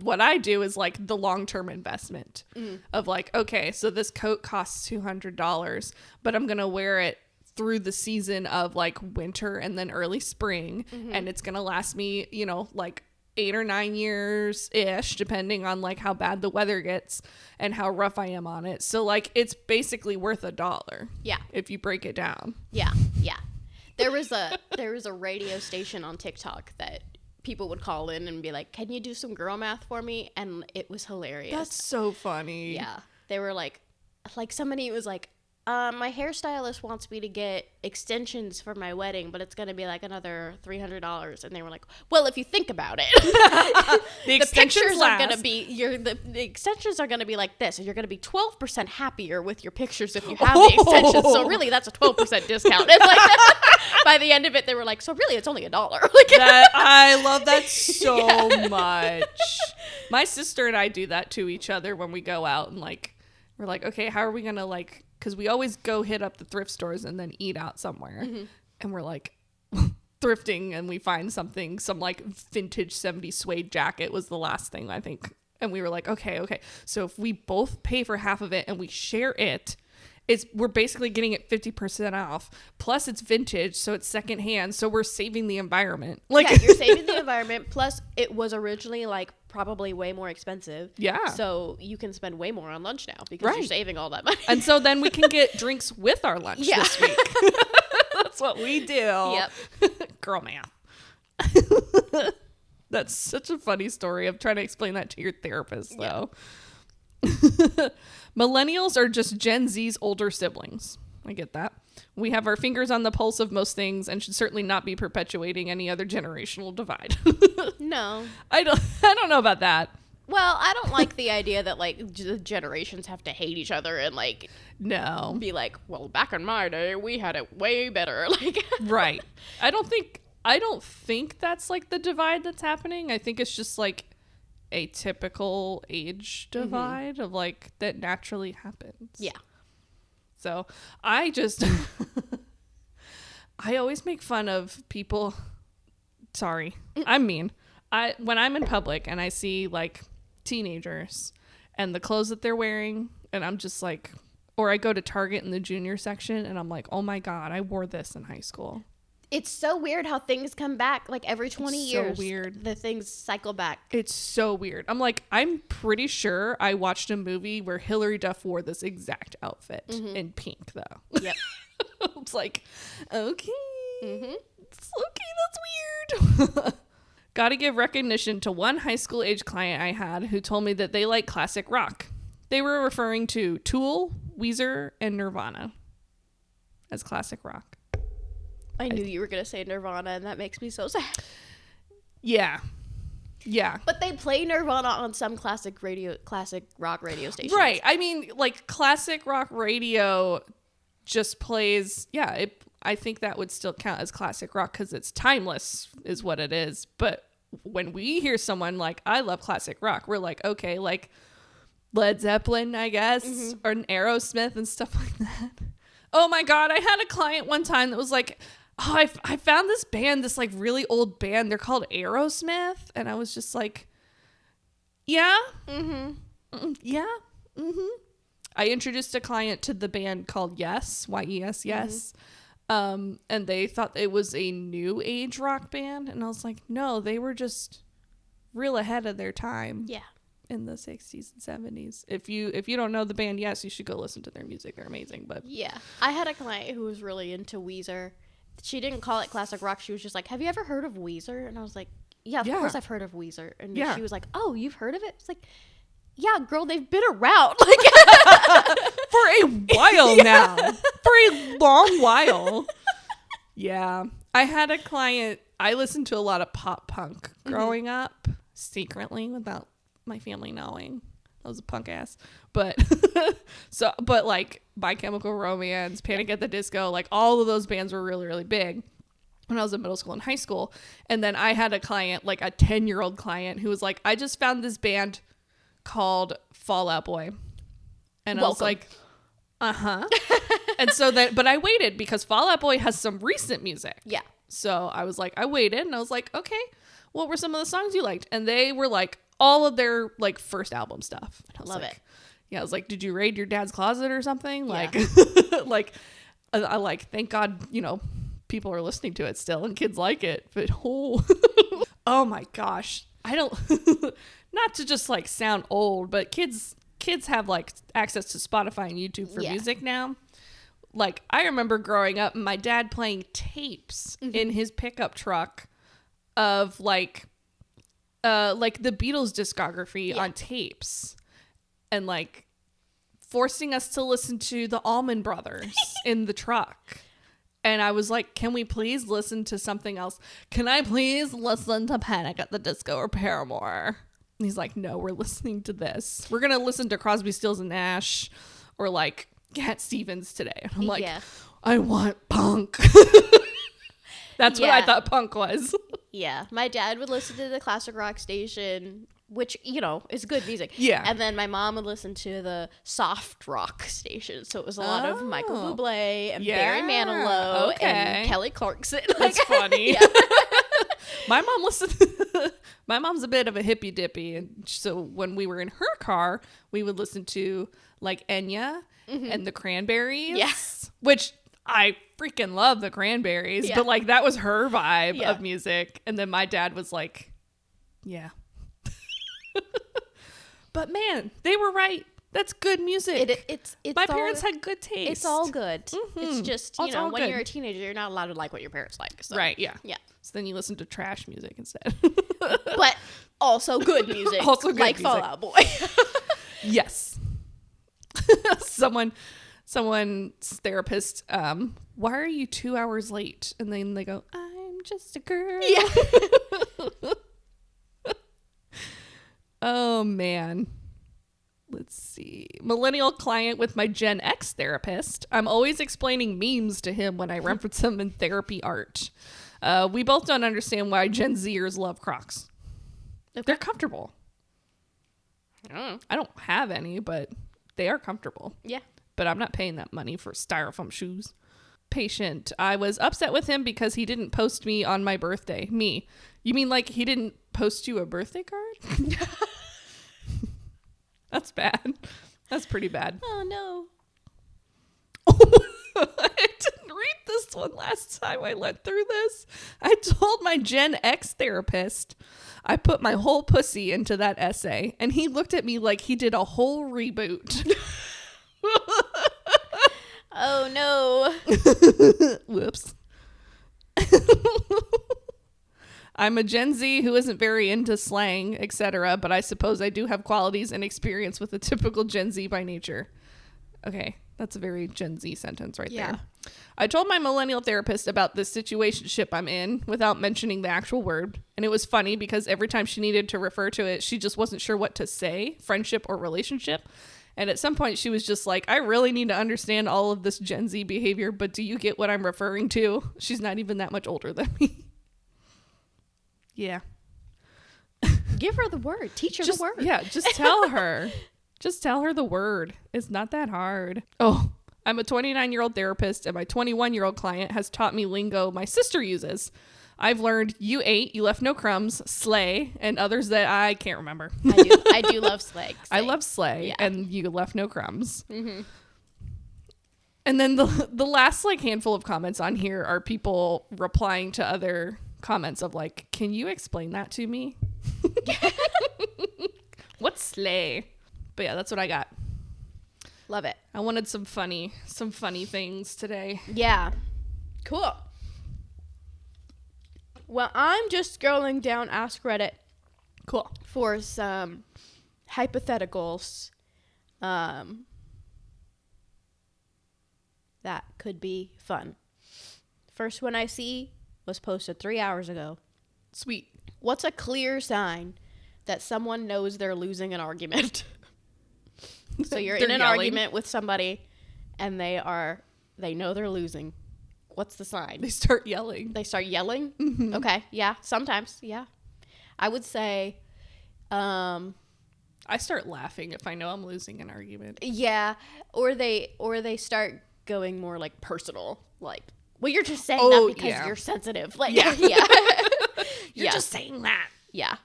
[SPEAKER 2] what I do is like the long-term investment of like, okay, so this coat costs $200, but I'm going to wear it through the season of like winter and then early spring. And it's going to last me, like 8 or 9 years ish, depending on like how bad the weather gets and how rough I am on it. So like it's basically worth $1.
[SPEAKER 1] Yeah.
[SPEAKER 2] If you break it down.
[SPEAKER 1] Yeah. Yeah. There was a radio station on TikTok that people would call in and be like, can you do some girl math for me? And it was hilarious.
[SPEAKER 2] That's so funny.
[SPEAKER 1] Yeah. They were like somebody was like, my hairstylist wants me to get extensions for my wedding, but it's going to be like another $300. And they were like, well, if you think about it, the pictures are going to be the extensions are going to be like this. And you're going to be 12% happier with your pictures if you have the extensions. So really, that's a 12% discount. It's like, by the end of it, they were like, so really, it's only $1.
[SPEAKER 2] I love that so much. My sister and I do that to each other when we go out and like, we're like, okay, how are we going to like, because we always go hit up the thrift stores and then eat out somewhere. Mm-hmm. And we're like thrifting and we find something, some like vintage 70s suede jacket was the last thing I think. And we were like, okay. So if we both pay for half of it and we share it, we're basically getting it 50% off. Plus it's vintage, so it's secondhand. So we're saving the environment. Like,
[SPEAKER 1] yeah, you're saving the environment. Plus it was originally like probably way more expensive.
[SPEAKER 2] Yeah.
[SPEAKER 1] So you can spend way more on lunch now because you're saving all that money.
[SPEAKER 2] And so then we can get drinks with our lunch this week. That's what we do.
[SPEAKER 1] Yep.
[SPEAKER 2] Girl math. That's such a funny story. I'm trying to explain that to your therapist, though. Millennials are just Gen Z's older siblings. I get that. We have our fingers on the pulse of most things and should certainly not be perpetuating any other generational divide.
[SPEAKER 1] No.
[SPEAKER 2] I don't know about that.
[SPEAKER 1] Well, I don't like the idea that like the generations have to hate each other and like be like, well, back in my day we had it way better. Like
[SPEAKER 2] right. I don't think that's like the divide that's happening. I think it's just like a typical age divide of like that naturally happens.
[SPEAKER 1] Yeah.
[SPEAKER 2] So I always make fun of people. Sorry, I'm mean. When I'm in public and I see like teenagers and the clothes that they're wearing, and I'm just like, or I go to Target in the junior section and I'm like, oh my God, I wore this in high school.
[SPEAKER 1] It's so weird how things come back like every 20 years.
[SPEAKER 2] So weird.
[SPEAKER 1] The things cycle back.
[SPEAKER 2] It's so weird. I'm like, I'm pretty sure I watched a movie where Hilary Duff wore this exact outfit in pink, though.
[SPEAKER 1] Yep.
[SPEAKER 2] It's like, okay. It's okay, that's weird. Gotta give recognition to one high school age client I had who told me that they like classic rock. They were referring to Tool, Weezer, and Nirvana as classic rock.
[SPEAKER 1] I knew you were going to say Nirvana, and that makes me so sad.
[SPEAKER 2] Yeah.
[SPEAKER 1] But they play Nirvana on some classic rock radio stations.
[SPEAKER 2] Right. I mean, like, classic rock radio just plays, I think that would still count as classic rock because it's timeless is what it is. But when we hear someone like, I love classic rock, we're like, okay, like Led Zeppelin, I guess, or an Aerosmith and stuff like that. Oh my God, I had a client one time that was like, oh, I found this band, this like really old band. They're called Aerosmith. And I was just like, yeah. Yeah. I introduced a client to the band called Yes, Y-E-S, Yes. And they thought it was a new age rock band. And I was like, no, they were just real ahead of their time.
[SPEAKER 1] Yeah.
[SPEAKER 2] In the 60s and 70s. If you don't know the band Yes, you should go listen to their music. They're amazing. But
[SPEAKER 1] yeah, I had a client who was really into Weezer. She didn't call it classic rock. She was just like, have you ever heard of Weezer? And I was like, yeah, of course I've heard of Weezer. And she was like, oh, you've heard of it? It's like, yeah, girl, they've been around like
[SPEAKER 2] for a while now. For a long while. Yeah. I had a client, I listened to a lot of pop punk growing up secretly without my family knowing. I was a punk ass. But but like My Chemical Romance, Panic at the Disco, like all of those bands were really, really big when I was in middle school and high school. And then I had a client, like a 10-year-old client who was like, I just found this band called Fall Out Boy. And I was like, and so then, but I waited because Fall Out Boy has some recent music.
[SPEAKER 1] Yeah.
[SPEAKER 2] So I was like, I waited and I was like, okay, what were some of the songs you liked? And they were like all of their like first album stuff. And I was
[SPEAKER 1] Love
[SPEAKER 2] like,
[SPEAKER 1] it.
[SPEAKER 2] Yeah, I was like, did you raid your dad's closet or something? Like, like, I like, thank God, you know, people are listening to it still and kids like it. But oh my gosh, I don't, not to just like sound old, but kids have like access to Spotify and YouTube for music now. Like, I remember growing up and my dad playing tapes in his pickup truck of like like the Beatles discography on tapes, and like forcing us to listen to the Allman Brothers in the truck. And I was like, can we please listen to something else? Can I please listen to Panic at the Disco or Paramore? And he's like, no, we're listening to this. We're going to listen to Crosby, Stills and Nash or like Cat Stevens today. And I'm like, I want punk. That's what I thought punk was.
[SPEAKER 1] Yeah. My dad would listen to the classic rock station, which, you know, is good music.
[SPEAKER 2] Yeah.
[SPEAKER 1] And then my mom would listen to the soft rock station. So it was a lot of Michael Bublé and Barry Manilow and Kelly Clarkson.
[SPEAKER 2] That's funny. My mom listened. My mom's a bit of a hippy dippy. And so when we were in her car, we would listen to like Enya and the Cranberries.
[SPEAKER 1] Yes.
[SPEAKER 2] Which I freaking love the Cranberries. But like that was her vibe of music. And then my dad was like, yeah. But man, they were right. That's good music.
[SPEAKER 1] It's
[SPEAKER 2] my parents had good taste.
[SPEAKER 1] It's all good. It's just, you know, when you're a teenager, you're not allowed to like what your parents like. So.
[SPEAKER 2] Right, yeah.
[SPEAKER 1] Yeah.
[SPEAKER 2] So then you listen to trash music instead.
[SPEAKER 1] But also good music.
[SPEAKER 2] Also good
[SPEAKER 1] like
[SPEAKER 2] music.
[SPEAKER 1] Fall Out Boy.
[SPEAKER 2] Yes. Someone's therapist, why are you 2 hours late? And then they go, I'm just a girl. Yeah. Oh, man. Let's see. Millennial client with my Gen X therapist. I'm always explaining memes to him when I reference them in therapy art. We both don't understand why Gen Zers love Crocs. They're comfortable. I don't have any, but they are comfortable.
[SPEAKER 1] Yeah.
[SPEAKER 2] But I'm not paying that money for styrofoam shoes. Patient. I was upset with him because he didn't post me on my birthday. Me. You mean like he didn't post you a birthday card? That's bad. That's pretty bad.
[SPEAKER 1] Oh, no.
[SPEAKER 2] I didn't read this one last time I went through this. I told my Gen X therapist I put my whole pussy into that essay, and he looked at me like he did a whole reboot.
[SPEAKER 1] Oh, no.
[SPEAKER 2] Whoops. I'm a Gen Z who isn't very into slang, etc., but I suppose I do have qualities and experience with a typical Gen Z by nature. Okay, that's a very Gen Z sentence right there. I told my millennial therapist about this situationship I'm in without mentioning the actual word, and it was funny because every time she needed to refer to it, she just wasn't sure what to say, friendship or relationship. And at some point she was just like, I really need to understand all of this Gen Z behavior, but do you get what I'm referring to? She's not even that much older than me. Yeah.
[SPEAKER 1] Give her the word. Teach her the word.
[SPEAKER 2] Yeah, just tell her. Just tell her the word. It's not that hard. Oh, I'm a 29-year-old therapist, and my 21-year-old client has taught me lingo my sister uses. I've learned you ate, you left no crumbs, slay, and others that I can't remember.
[SPEAKER 1] I do love slay.
[SPEAKER 2] I love slay, and you left no crumbs. Mm-hmm. And then the last like handful of comments on here are people replying to other comments of like, can you explain that to me? What's slay? But yeah, that's what I got.
[SPEAKER 1] Love it.
[SPEAKER 2] I wanted some funny things today.
[SPEAKER 1] Yeah. Cool. Well, I'm just scrolling down Ask Reddit.
[SPEAKER 2] Cool.
[SPEAKER 1] For some hypotheticals that could be fun. First one I see was posted 3 hours ago.
[SPEAKER 2] Sweet.
[SPEAKER 1] What's a clear sign that someone knows they're losing an argument? So you're in an argument with somebody and they know they're losing. What's the sign?
[SPEAKER 2] They start yelling.
[SPEAKER 1] They start yelling?
[SPEAKER 2] Mm-hmm.
[SPEAKER 1] Okay. Yeah. Sometimes. Yeah. I would say,
[SPEAKER 2] I start laughing if I know I'm losing an argument.
[SPEAKER 1] Yeah. Or they start going more like personal. Like, well, you're just saying that because you're sensitive. Like, yeah.
[SPEAKER 2] You're just saying that.
[SPEAKER 1] Yeah.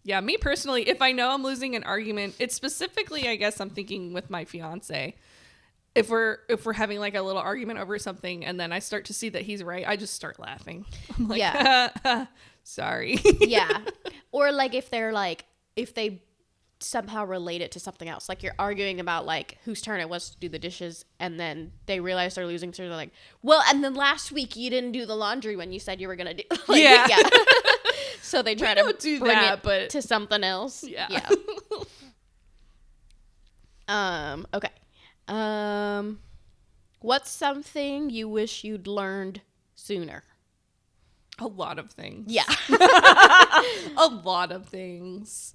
[SPEAKER 2] Yeah, me personally, if I know I'm losing an argument, it's specifically, I guess I'm thinking with my fiance. If we're having like a little argument over something and then I start to see that he's right, I just start laughing. I'm like, sorry.
[SPEAKER 1] Yeah. Or like if they somehow relate it to something else. Like you're arguing about like whose turn it was to do the dishes and then they realize they're losing, so they're like, well, and then last week you didn't do the laundry when you said you were going to do. Like, yeah. So they try
[SPEAKER 2] We
[SPEAKER 1] to
[SPEAKER 2] don't do
[SPEAKER 1] bring
[SPEAKER 2] that,
[SPEAKER 1] it
[SPEAKER 2] but
[SPEAKER 1] to something else.
[SPEAKER 2] yeah.
[SPEAKER 1] Okay. What's something you wish you'd learned sooner?
[SPEAKER 2] A lot of things.
[SPEAKER 1] Yeah.
[SPEAKER 2] A lot of things.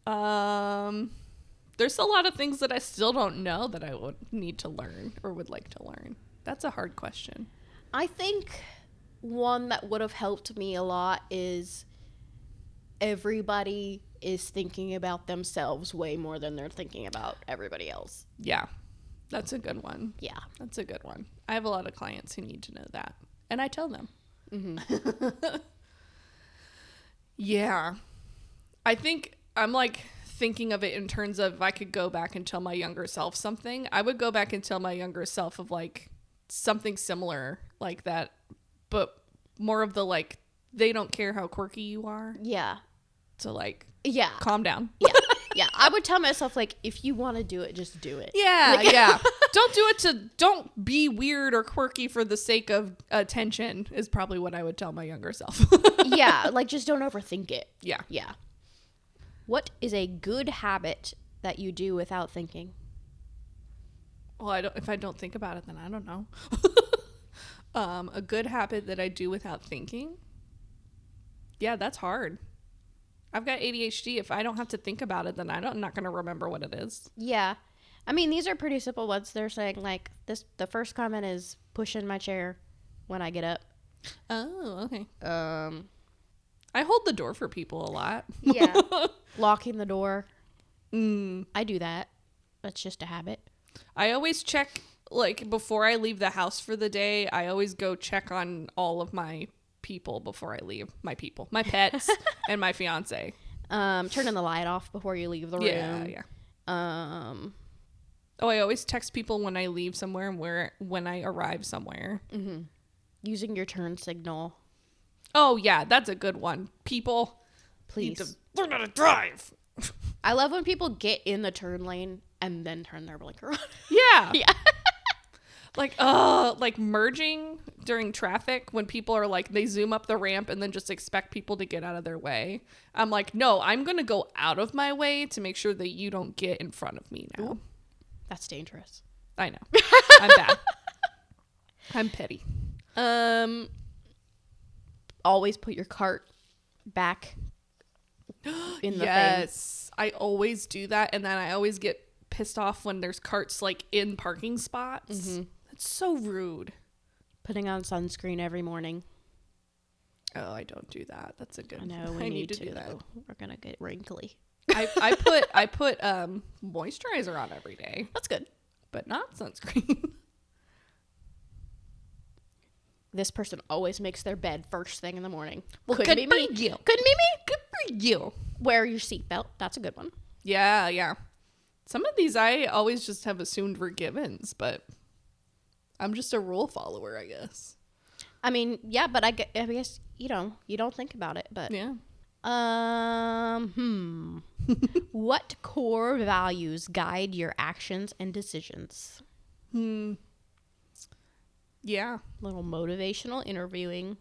[SPEAKER 2] There's a lot of things that I still don't know that I would need to learn or would like to learn. That's a hard question.
[SPEAKER 1] I think one that would have helped me a lot is everybody is thinking about themselves way more than they're thinking about everybody else.
[SPEAKER 2] Yeah. That's a good one.
[SPEAKER 1] Yeah.
[SPEAKER 2] That's a good one. I have a lot of clients who need to know that. And I tell them.
[SPEAKER 1] Mm-hmm.
[SPEAKER 2] Yeah. I think I'm like thinking of it in terms of if I could go back and tell my younger self something, I would go back and tell my younger self of like something similar like that, but more of the like, they don't care how quirky you are.
[SPEAKER 1] Yeah.
[SPEAKER 2] So like,
[SPEAKER 1] Yeah.
[SPEAKER 2] calm down.
[SPEAKER 1] Yeah. Yeah. I would tell myself, like, if you want to do it, just do it.
[SPEAKER 2] Yeah,
[SPEAKER 1] Like-
[SPEAKER 2] yeah. Don't be weird or quirky for the sake of attention is probably what I would tell my younger self.
[SPEAKER 1] Yeah. Like, just don't overthink it.
[SPEAKER 2] Yeah.
[SPEAKER 1] Yeah. What is a good habit that you do without thinking?
[SPEAKER 2] Well, if I don't think about it, then I don't know. A good habit that I do without thinking. Yeah, that's hard. I've got ADHD. If I don't have to think about it, then I'm not going to remember what it is.
[SPEAKER 1] Yeah. I mean, these are pretty simple ones. They're saying, like, the first comment is pushing my chair when I get up.
[SPEAKER 2] Oh, okay.
[SPEAKER 1] Um,
[SPEAKER 2] I hold the door for people a lot.
[SPEAKER 1] yeah. Locking the door.
[SPEAKER 2] Mm.
[SPEAKER 1] I do that. That's just a habit.
[SPEAKER 2] I always check, like, before I leave the house for the day, I always go check on all of my people before I leave. My pets, and my fiance.
[SPEAKER 1] Turning the light off before you leave the room.
[SPEAKER 2] Yeah.
[SPEAKER 1] Oh,
[SPEAKER 2] I always text people when I leave somewhere and when I arrive somewhere.
[SPEAKER 1] Mm-hmm. Using your turn signal.
[SPEAKER 2] Oh, yeah, that's a good one. People,
[SPEAKER 1] Please.
[SPEAKER 2] need to learn how to drive.
[SPEAKER 1] I love when people get in the turn lane and then turn their blinker on.
[SPEAKER 2] Yeah.
[SPEAKER 1] Yeah.
[SPEAKER 2] Like merging during traffic when people are like, they zoom up the ramp and then just expect people to get out of their way. I'm like, no, I'm going to go out of my way to make sure that you don't get in front of me now.
[SPEAKER 1] Ooh, that's dangerous.
[SPEAKER 2] I know. I'm bad. I'm petty.
[SPEAKER 1] Always put your cart back in the thing.
[SPEAKER 2] Yes. I always do that. And then I always get pissed off when there's carts like in parking spots.
[SPEAKER 1] Mm-hmm.
[SPEAKER 2] That's so rude.
[SPEAKER 1] Putting on sunscreen every morning.
[SPEAKER 2] Oh, I don't do that. That's a good.
[SPEAKER 1] I know we
[SPEAKER 2] I
[SPEAKER 1] need
[SPEAKER 2] to do that.
[SPEAKER 1] We're gonna get wrinkly.
[SPEAKER 2] I put moisturizer on every day,
[SPEAKER 1] That's good.
[SPEAKER 2] but not sunscreen.
[SPEAKER 1] This person always makes their bed first thing in the morning.
[SPEAKER 2] Well,
[SPEAKER 1] Couldn't
[SPEAKER 2] good
[SPEAKER 1] be me.
[SPEAKER 2] for you.
[SPEAKER 1] Couldn't be me.
[SPEAKER 2] Good for you.
[SPEAKER 1] Wear your seatbelt. That's a good one.
[SPEAKER 2] Yeah. Some of these I always just have assumed were givens, but I'm just a rule follower, I guess.
[SPEAKER 1] I mean, yeah, but I guess you don't think about it, but
[SPEAKER 2] Yeah.
[SPEAKER 1] What core values guide your actions and decisions?
[SPEAKER 2] Yeah,
[SPEAKER 1] Little motivational interviewing.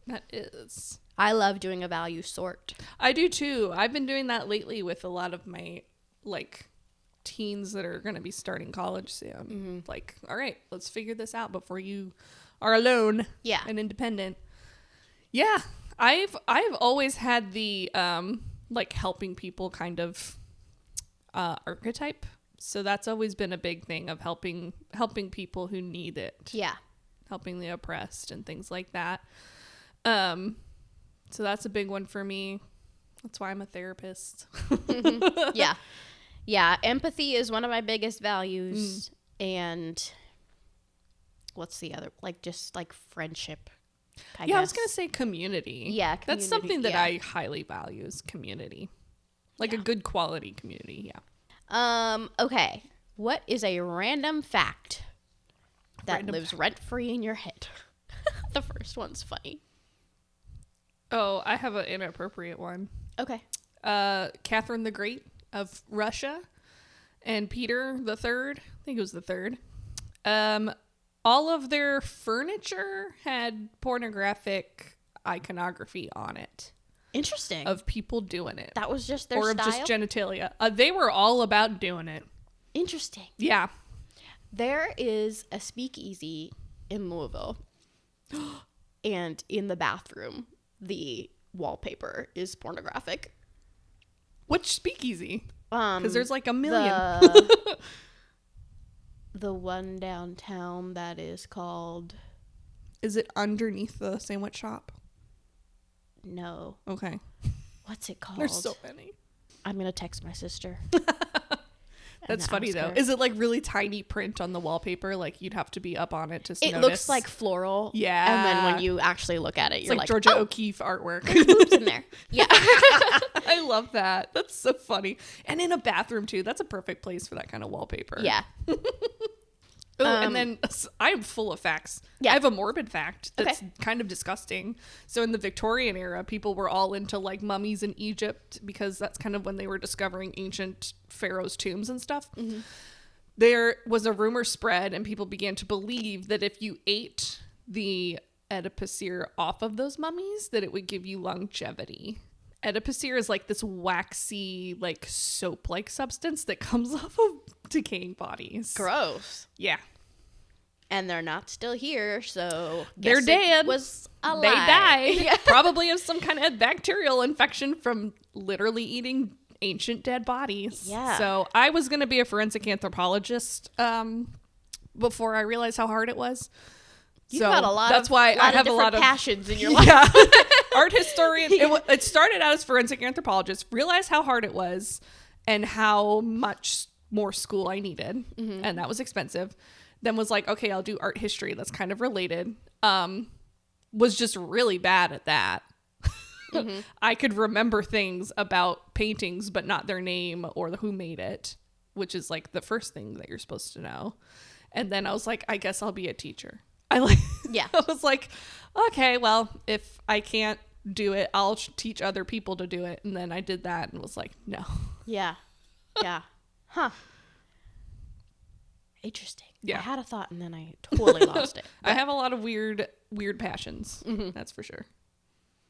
[SPEAKER 2] that is.
[SPEAKER 1] I love doing a value sort.
[SPEAKER 2] I do too. I've been doing that lately with a lot of my like teens that are going to be starting college soon.
[SPEAKER 1] Mm-hmm.
[SPEAKER 2] Like, all right, let's figure this out before you are alone
[SPEAKER 1] Yeah.
[SPEAKER 2] and independent. Yeah, I've always had the like helping people kind of archetype. So that's always been a big thing of helping people who need it.
[SPEAKER 1] Yeah.
[SPEAKER 2] Helping the oppressed and things like that. So that's a big one for me. That's why I'm a therapist.
[SPEAKER 1] Yeah. Yeah. Empathy is one of my biggest values. And what's the other? Like, just like friendship. I
[SPEAKER 2] was
[SPEAKER 1] guess.
[SPEAKER 2] going to say community.
[SPEAKER 1] Yeah,
[SPEAKER 2] That's
[SPEAKER 1] community,
[SPEAKER 2] something that
[SPEAKER 1] yeah.
[SPEAKER 2] I highly value is community. Like a good quality community, yeah.
[SPEAKER 1] Okay. What is a random fact that
[SPEAKER 2] Random
[SPEAKER 1] lives rent free in your head? The first one's funny.
[SPEAKER 2] Oh, I have an inappropriate one.
[SPEAKER 1] Okay.
[SPEAKER 2] Catherine the Great of Russia and Peter the Third, I think it was the third. All of their furniture had pornographic iconography on it.
[SPEAKER 1] Interesting.
[SPEAKER 2] of people doing it.
[SPEAKER 1] That was just their
[SPEAKER 2] or
[SPEAKER 1] style?
[SPEAKER 2] Of just genitalia. They were all about doing it.
[SPEAKER 1] Interesting.
[SPEAKER 2] Yeah.
[SPEAKER 1] There is a speakeasy in Louisville. And in the bathroom, the wallpaper is pornographic.
[SPEAKER 2] Which speakeasy? Because there's like a million.
[SPEAKER 1] The one downtown that is called...
[SPEAKER 2] Is it underneath the sandwich shop?
[SPEAKER 1] No.
[SPEAKER 2] Okay.
[SPEAKER 1] What's it called?
[SPEAKER 2] There's so many.
[SPEAKER 1] I'm going to text my sister.
[SPEAKER 2] That's funny, though. Is it like really tiny print on the wallpaper? Like you'd have to be up on it to notice?
[SPEAKER 1] It looks like floral.
[SPEAKER 2] Yeah.
[SPEAKER 1] And then when you actually look at it,
[SPEAKER 2] it's
[SPEAKER 1] you're
[SPEAKER 2] like Georgia O'Keeffe artwork.
[SPEAKER 1] There's boobs in there. Yeah.
[SPEAKER 2] I love that. That's so funny. And in a bathroom, too. That's a perfect place for that kind of wallpaper.
[SPEAKER 1] Yeah.
[SPEAKER 2] Oh, and then I'm full of facts.
[SPEAKER 1] Yeah.
[SPEAKER 2] I have a morbid fact that's kind of disgusting. So in the Victorian era, people were all into like mummies in Egypt because that's kind of when they were discovering ancient pharaohs' tombs and stuff. Mm-hmm. There was a rumor spread and people began to believe that if you ate the adipocere off of those mummies, that it would give you longevity. Adipocere is like this waxy, like soap-like substance that comes off of decaying bodies.
[SPEAKER 1] Gross.
[SPEAKER 2] Yeah.
[SPEAKER 1] And they're not still here, so
[SPEAKER 2] they're dead.
[SPEAKER 1] Was a
[SPEAKER 2] They
[SPEAKER 1] lie.
[SPEAKER 2] died. Probably of some kind of bacterial infection from literally eating ancient dead bodies.
[SPEAKER 1] Yeah.
[SPEAKER 2] So I was going to be a forensic anthropologist before I realized how hard it was.
[SPEAKER 1] You've got a lot.
[SPEAKER 2] That's why I have a lot of
[SPEAKER 1] passions in your life.
[SPEAKER 2] Yeah. Art historian. It started out as forensic anthropologist. Realized how hard it was, and how much more school I needed, and that was expensive. Then was like, okay, I'll do art history. That's kind of related. Was just really bad at that. I could remember things about paintings, but not their name or who made it, which is like the first thing that you're supposed to know. And then I was like, I guess I'll be a teacher. I was like, okay, well, if I can't do it, I'll teach other people to do it. And then I did that and was like, no.
[SPEAKER 1] Yeah. Huh. Interesting.
[SPEAKER 2] Yeah.
[SPEAKER 1] I had a thought and then I totally lost it.
[SPEAKER 2] I have a lot of weird passions. That's for sure.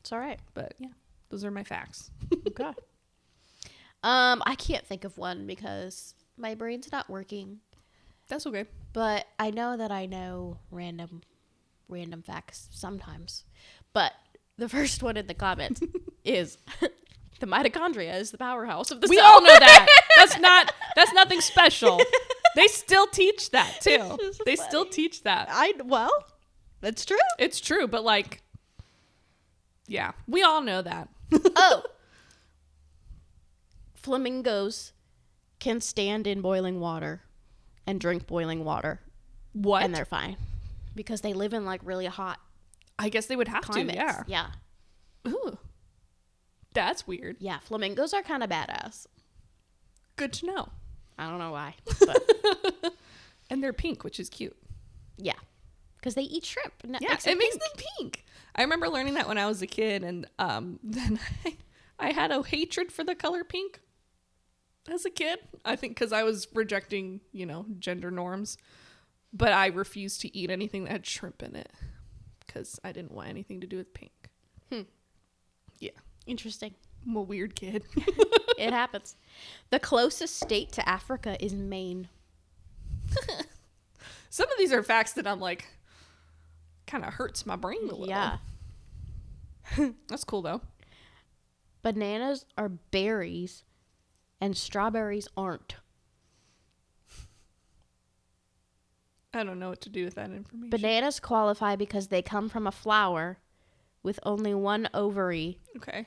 [SPEAKER 1] It's all right.
[SPEAKER 2] But yeah, those are my facts.
[SPEAKER 1] Okay. I can't think of one because my brain's not working.
[SPEAKER 2] That's okay.
[SPEAKER 1] But I know that I know random facts sometimes. But the first one in the comments is the mitochondria is the powerhouse of the cell.
[SPEAKER 2] We all know that. That's nothing special. They still teach that too. They still teach that.
[SPEAKER 1] That's true.
[SPEAKER 2] It's true, but like, yeah, we all know that.
[SPEAKER 1] Oh. Flamingos can stand in boiling water and drink boiling water.
[SPEAKER 2] What?
[SPEAKER 1] And they're fine. Because they live in like really hot
[SPEAKER 2] I guess they would have
[SPEAKER 1] climates.
[SPEAKER 2] to, yeah.
[SPEAKER 1] Yeah.
[SPEAKER 2] Ooh. That's weird.
[SPEAKER 1] Yeah, flamingos are kind of badass.
[SPEAKER 2] Good to know.
[SPEAKER 1] I don't know why. But
[SPEAKER 2] And they're pink, which is cute.
[SPEAKER 1] yeah. Because they eat shrimp. And
[SPEAKER 2] Yeah, it makes them pink. I remember learning that when I was a kid, and then I had a hatred for the color pink as a kid. I think because I was rejecting, gender norms. But I refused to eat anything that had shrimp in it because I didn't want anything to do with pink. Yeah.
[SPEAKER 1] Interesting.
[SPEAKER 2] I'm a weird kid.
[SPEAKER 1] It happens. The closest state to Africa is Maine.
[SPEAKER 2] Some of these are facts that I'm like, kind of hurts my brain a little.
[SPEAKER 1] Yeah.
[SPEAKER 2] That's cool, though.
[SPEAKER 1] Bananas are berries and strawberries aren't.
[SPEAKER 2] I don't know what to do with that information.
[SPEAKER 1] Bananas qualify because they come from a flower with only one ovary.
[SPEAKER 2] Okay.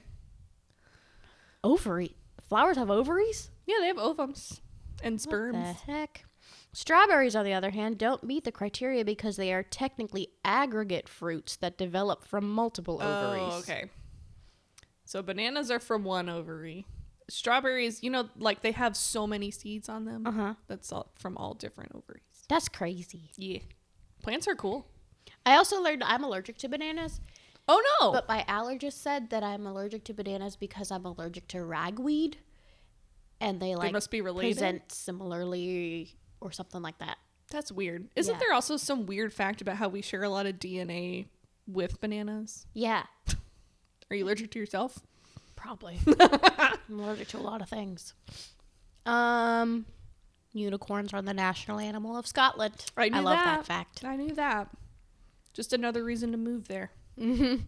[SPEAKER 1] Ovary? Flowers have ovaries?
[SPEAKER 2] Yeah, they have ovums and sperms.
[SPEAKER 1] What the heck? Strawberries, on the other hand, don't meet the criteria because they are technically aggregate fruits that develop from multiple ovaries.
[SPEAKER 2] Oh, okay. So bananas are from one ovary. Strawberries, like they have so many seeds on them.
[SPEAKER 1] Uh-huh.
[SPEAKER 2] That's all from all different ovaries.
[SPEAKER 1] That's crazy.
[SPEAKER 2] Yeah. Plants are cool.
[SPEAKER 1] I also learned I'm allergic to bananas.
[SPEAKER 2] Oh, no.
[SPEAKER 1] But my allergist said that I'm allergic to bananas because I'm allergic to ragweed. And they
[SPEAKER 2] must be related.
[SPEAKER 1] present similarly or something like that.
[SPEAKER 2] That's weird. Isn't
[SPEAKER 1] Yeah.
[SPEAKER 2] there also some weird fact about how we share a lot of DNA with bananas?
[SPEAKER 1] Yeah.
[SPEAKER 2] Are you allergic to yourself?
[SPEAKER 1] Probably. I'm allergic to a lot of things. Unicorns are the national animal of Scotland.
[SPEAKER 2] I love
[SPEAKER 1] that fact.
[SPEAKER 2] I knew that. Just another reason to move there.
[SPEAKER 1] Mm-hmm.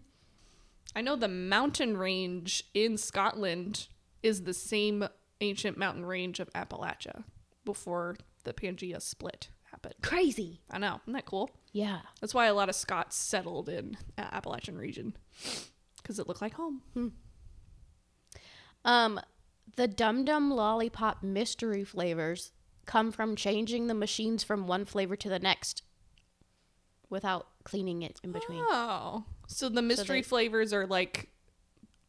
[SPEAKER 2] I know the mountain range in Scotland is the same ancient mountain range of Appalachia before the Pangea split happened.
[SPEAKER 1] Crazy.
[SPEAKER 2] I know. Isn't that cool?
[SPEAKER 1] Yeah.
[SPEAKER 2] That's why a lot of Scots settled in Appalachian region, because it looked like home.
[SPEAKER 1] The Dum Dum Lollipop mystery flavors come from changing the machines from one flavor to the next without cleaning it in between.
[SPEAKER 2] Oh. So the mystery flavors are like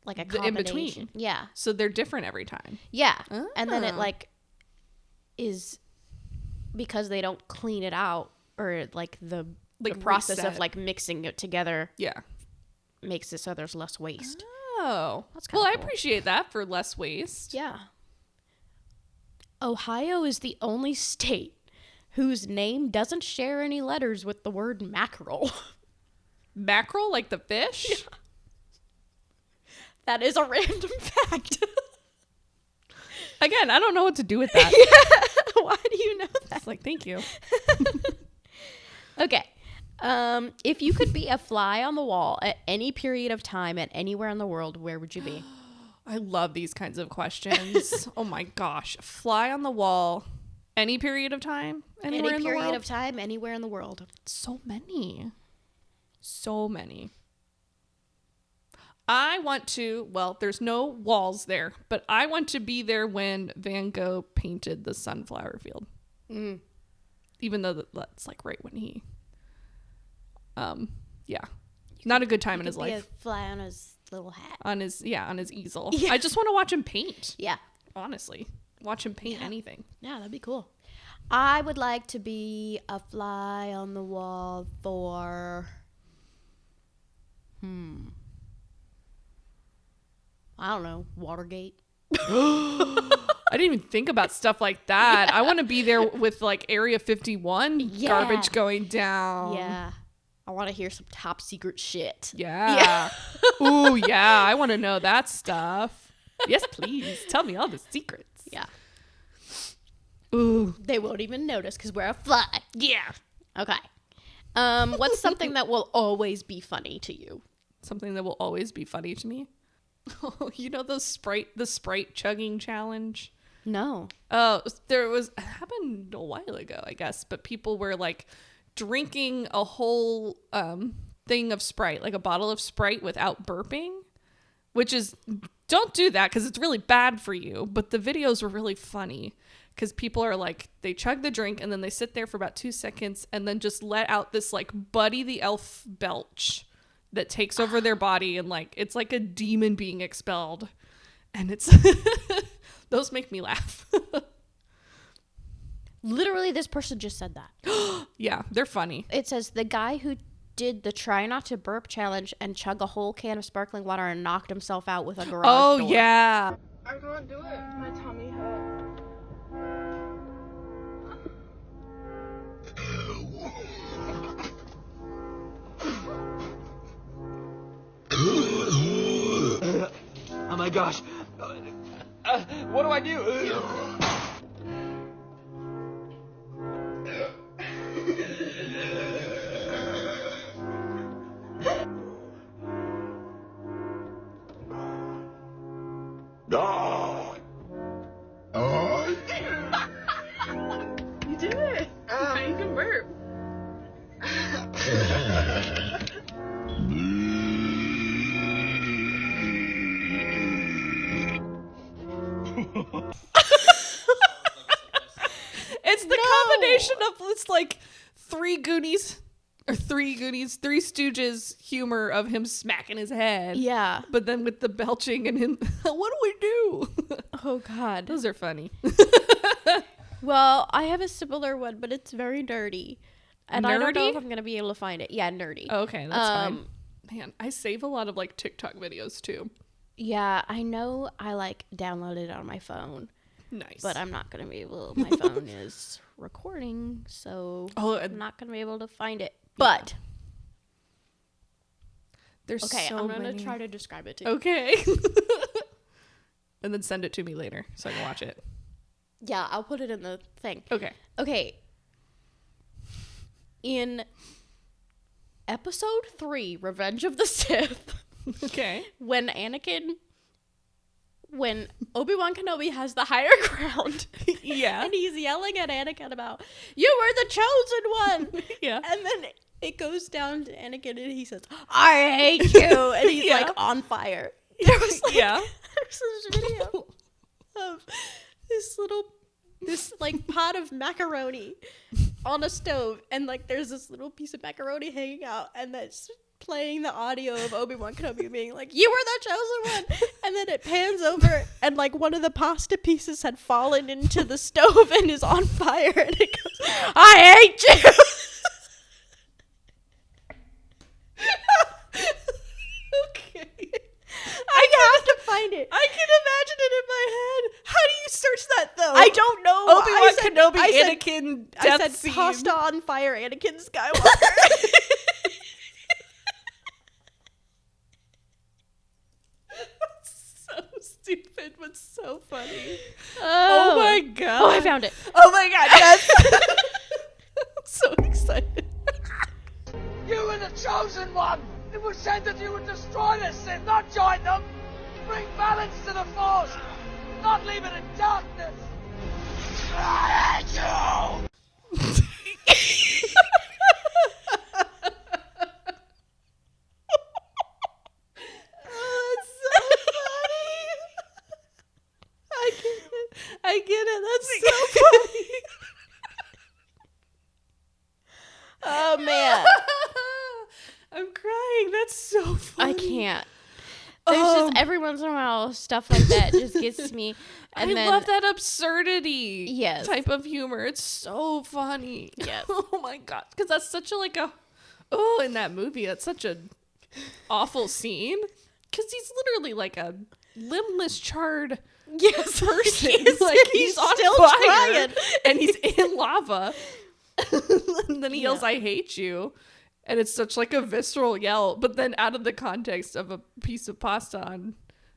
[SPEAKER 1] a
[SPEAKER 2] the in between.
[SPEAKER 1] Yeah.
[SPEAKER 2] So they're different every time.
[SPEAKER 1] Yeah. Oh. And then it like is because they don't clean it out, or like the process of like mixing it together.
[SPEAKER 2] Yeah.
[SPEAKER 1] Makes it so there's less waste.
[SPEAKER 2] Oh.
[SPEAKER 1] That's cool.
[SPEAKER 2] I appreciate that for less waste.
[SPEAKER 1] Yeah. Ohio is the only state whose name doesn't share any letters with the word mackerel.
[SPEAKER 2] Mackerel, like the fish?
[SPEAKER 1] Yeah. That is a random fact.
[SPEAKER 2] Again, I don't know what to do with that.
[SPEAKER 1] Yeah. Why do you know that?
[SPEAKER 2] It's like, thank you.
[SPEAKER 1] Okay. If you could be a fly on the wall at any period of time at anywhere in the world, where would you be?
[SPEAKER 2] I love these kinds of questions. Oh my gosh. Fly on the wall. Any period of time? Anywhere in the world?
[SPEAKER 1] Any period of time, anywhere in the world.
[SPEAKER 2] So many. So many. I want to, well, there's no walls there, but I want to be there when Van Gogh painted the sunflower field.
[SPEAKER 1] Mm.
[SPEAKER 2] Even though that's like right when he, yeah. Not a good time in his life.
[SPEAKER 1] A fly on his little hat.
[SPEAKER 2] On his easel.
[SPEAKER 1] Yeah.
[SPEAKER 2] I just want to watch him paint.
[SPEAKER 1] Yeah.
[SPEAKER 2] Honestly. Watch him paint anything.
[SPEAKER 1] Yeah, that'd be cool. I would like to be a fly on the wall for... I don't know. Watergate.
[SPEAKER 2] I didn't even think about stuff like that. Yeah. I want to be there with like Area 51 garbage going down.
[SPEAKER 1] Yeah. I want to hear some top secret shit.
[SPEAKER 2] Yeah. Ooh, yeah. I want to know that stuff. Yes, please. Tell me all the secrets.
[SPEAKER 1] Yeah.
[SPEAKER 2] Ooh.
[SPEAKER 1] They won't even notice because we're a fly.
[SPEAKER 2] Yeah.
[SPEAKER 1] Okay. What's something that will always be funny to you?
[SPEAKER 2] Something that will always be funny to me? Oh, you know the Sprite chugging challenge?
[SPEAKER 1] No.
[SPEAKER 2] Oh, it happened a while ago, I guess, but people were like drinking a whole thing of Sprite, like a bottle of Sprite without burping, which is, don't do that because it's really bad for you. But the videos were really funny because people are like, they chug the drink and then they sit there for about 2 seconds and then just let out this like Buddy the Elf belch that takes over their body, and like it's like a demon being expelled, and it's those make me laugh.
[SPEAKER 1] Literally, this person just said that.
[SPEAKER 2] Yeah, they're funny.
[SPEAKER 1] It says the guy who did the try not to burp challenge and chug a whole can of sparkling water and knocked himself out with a garage door.
[SPEAKER 2] Yeah.
[SPEAKER 3] I can't do it. My tummy hurts.
[SPEAKER 4] Oh my gosh. What do I do?
[SPEAKER 3] You did it. Now you can burp.
[SPEAKER 2] It's the combination of this like Three Stooges humor of him smacking his head.
[SPEAKER 1] Yeah.
[SPEAKER 2] But then with the belching and him, what do we do?
[SPEAKER 1] Oh, God.
[SPEAKER 2] Those are funny.
[SPEAKER 1] Well, I have a similar one, but it's very nerdy. And I don't know if I'm going to be able to find it. Yeah, nerdy.
[SPEAKER 2] Okay, that's fine. Man, I save a lot of like TikTok videos too.
[SPEAKER 1] Yeah, I know I like downloaded it on my phone.
[SPEAKER 2] Nice.
[SPEAKER 1] But I'm not going to be able, my phone is recording, so I'm not going to be able to find it. But
[SPEAKER 2] there's
[SPEAKER 1] okay,
[SPEAKER 2] so
[SPEAKER 1] I'm going to
[SPEAKER 2] many.
[SPEAKER 1] try to describe it to you.
[SPEAKER 2] Okay. and then send it to me later so I can watch it.
[SPEAKER 1] Yeah, I'll put it in the thing.
[SPEAKER 2] Okay.
[SPEAKER 1] In episode 3, Revenge of the Sith,
[SPEAKER 2] Okay.
[SPEAKER 1] when Obi-Wan Kenobi has the higher ground,
[SPEAKER 2] Yeah.
[SPEAKER 1] and he's yelling at Anakin about, you were the chosen one.
[SPEAKER 2] Yeah.
[SPEAKER 1] And then it goes down to Anakin and he says, I hate you. And he's
[SPEAKER 2] Yeah.
[SPEAKER 1] like on fire. There was like,
[SPEAKER 2] Yeah.
[SPEAKER 1] there's this video of this like pot of macaroni on a stove, and like there's this little piece of macaroni hanging out, and that's playing the audio of Obi-Wan Kenobi being like, you were the chosen one. And then it pans over, and like one of the pasta pieces had fallen into the stove and is on fire, and it goes, I hate you.
[SPEAKER 2] Okay.
[SPEAKER 1] I have to find it.
[SPEAKER 2] I can imagine it in my head. How do you search that though?
[SPEAKER 1] I don't know.
[SPEAKER 2] Obi-Wan Kenobi,
[SPEAKER 1] I said,
[SPEAKER 2] Anakin,
[SPEAKER 1] I
[SPEAKER 2] death
[SPEAKER 1] said
[SPEAKER 2] scene.
[SPEAKER 1] pasta on fire, Anakin Skywalker.
[SPEAKER 2] So stupid, but so funny.
[SPEAKER 1] Oh
[SPEAKER 2] my god.
[SPEAKER 1] Oh, I found it.
[SPEAKER 2] Oh my god, yes. I'm so excited.
[SPEAKER 4] You were the chosen one! It was said that you would destroy the Sith, not join them! Bring balance to the Force! Not leave it in darkness! I hate you!
[SPEAKER 2] Oh, it's so funny. I get it. That's so funny.
[SPEAKER 1] Oh man,
[SPEAKER 2] I'm crying. That's so funny.
[SPEAKER 1] I can't. There's just every once in a while stuff like that just gets me. And
[SPEAKER 2] I love that absurdity
[SPEAKER 1] Yes.
[SPEAKER 2] type of humor. It's so funny.
[SPEAKER 1] Yes.
[SPEAKER 2] Oh my god. Because that's such a in that movie, that's such a awful scene. Because he's literally like a limbless, charred person. He's on
[SPEAKER 1] still
[SPEAKER 2] fire
[SPEAKER 1] trying.
[SPEAKER 2] and he's in lava. And then he yells, I hate you. And it's such like a visceral yell, but then out of the context of a piece of pasta on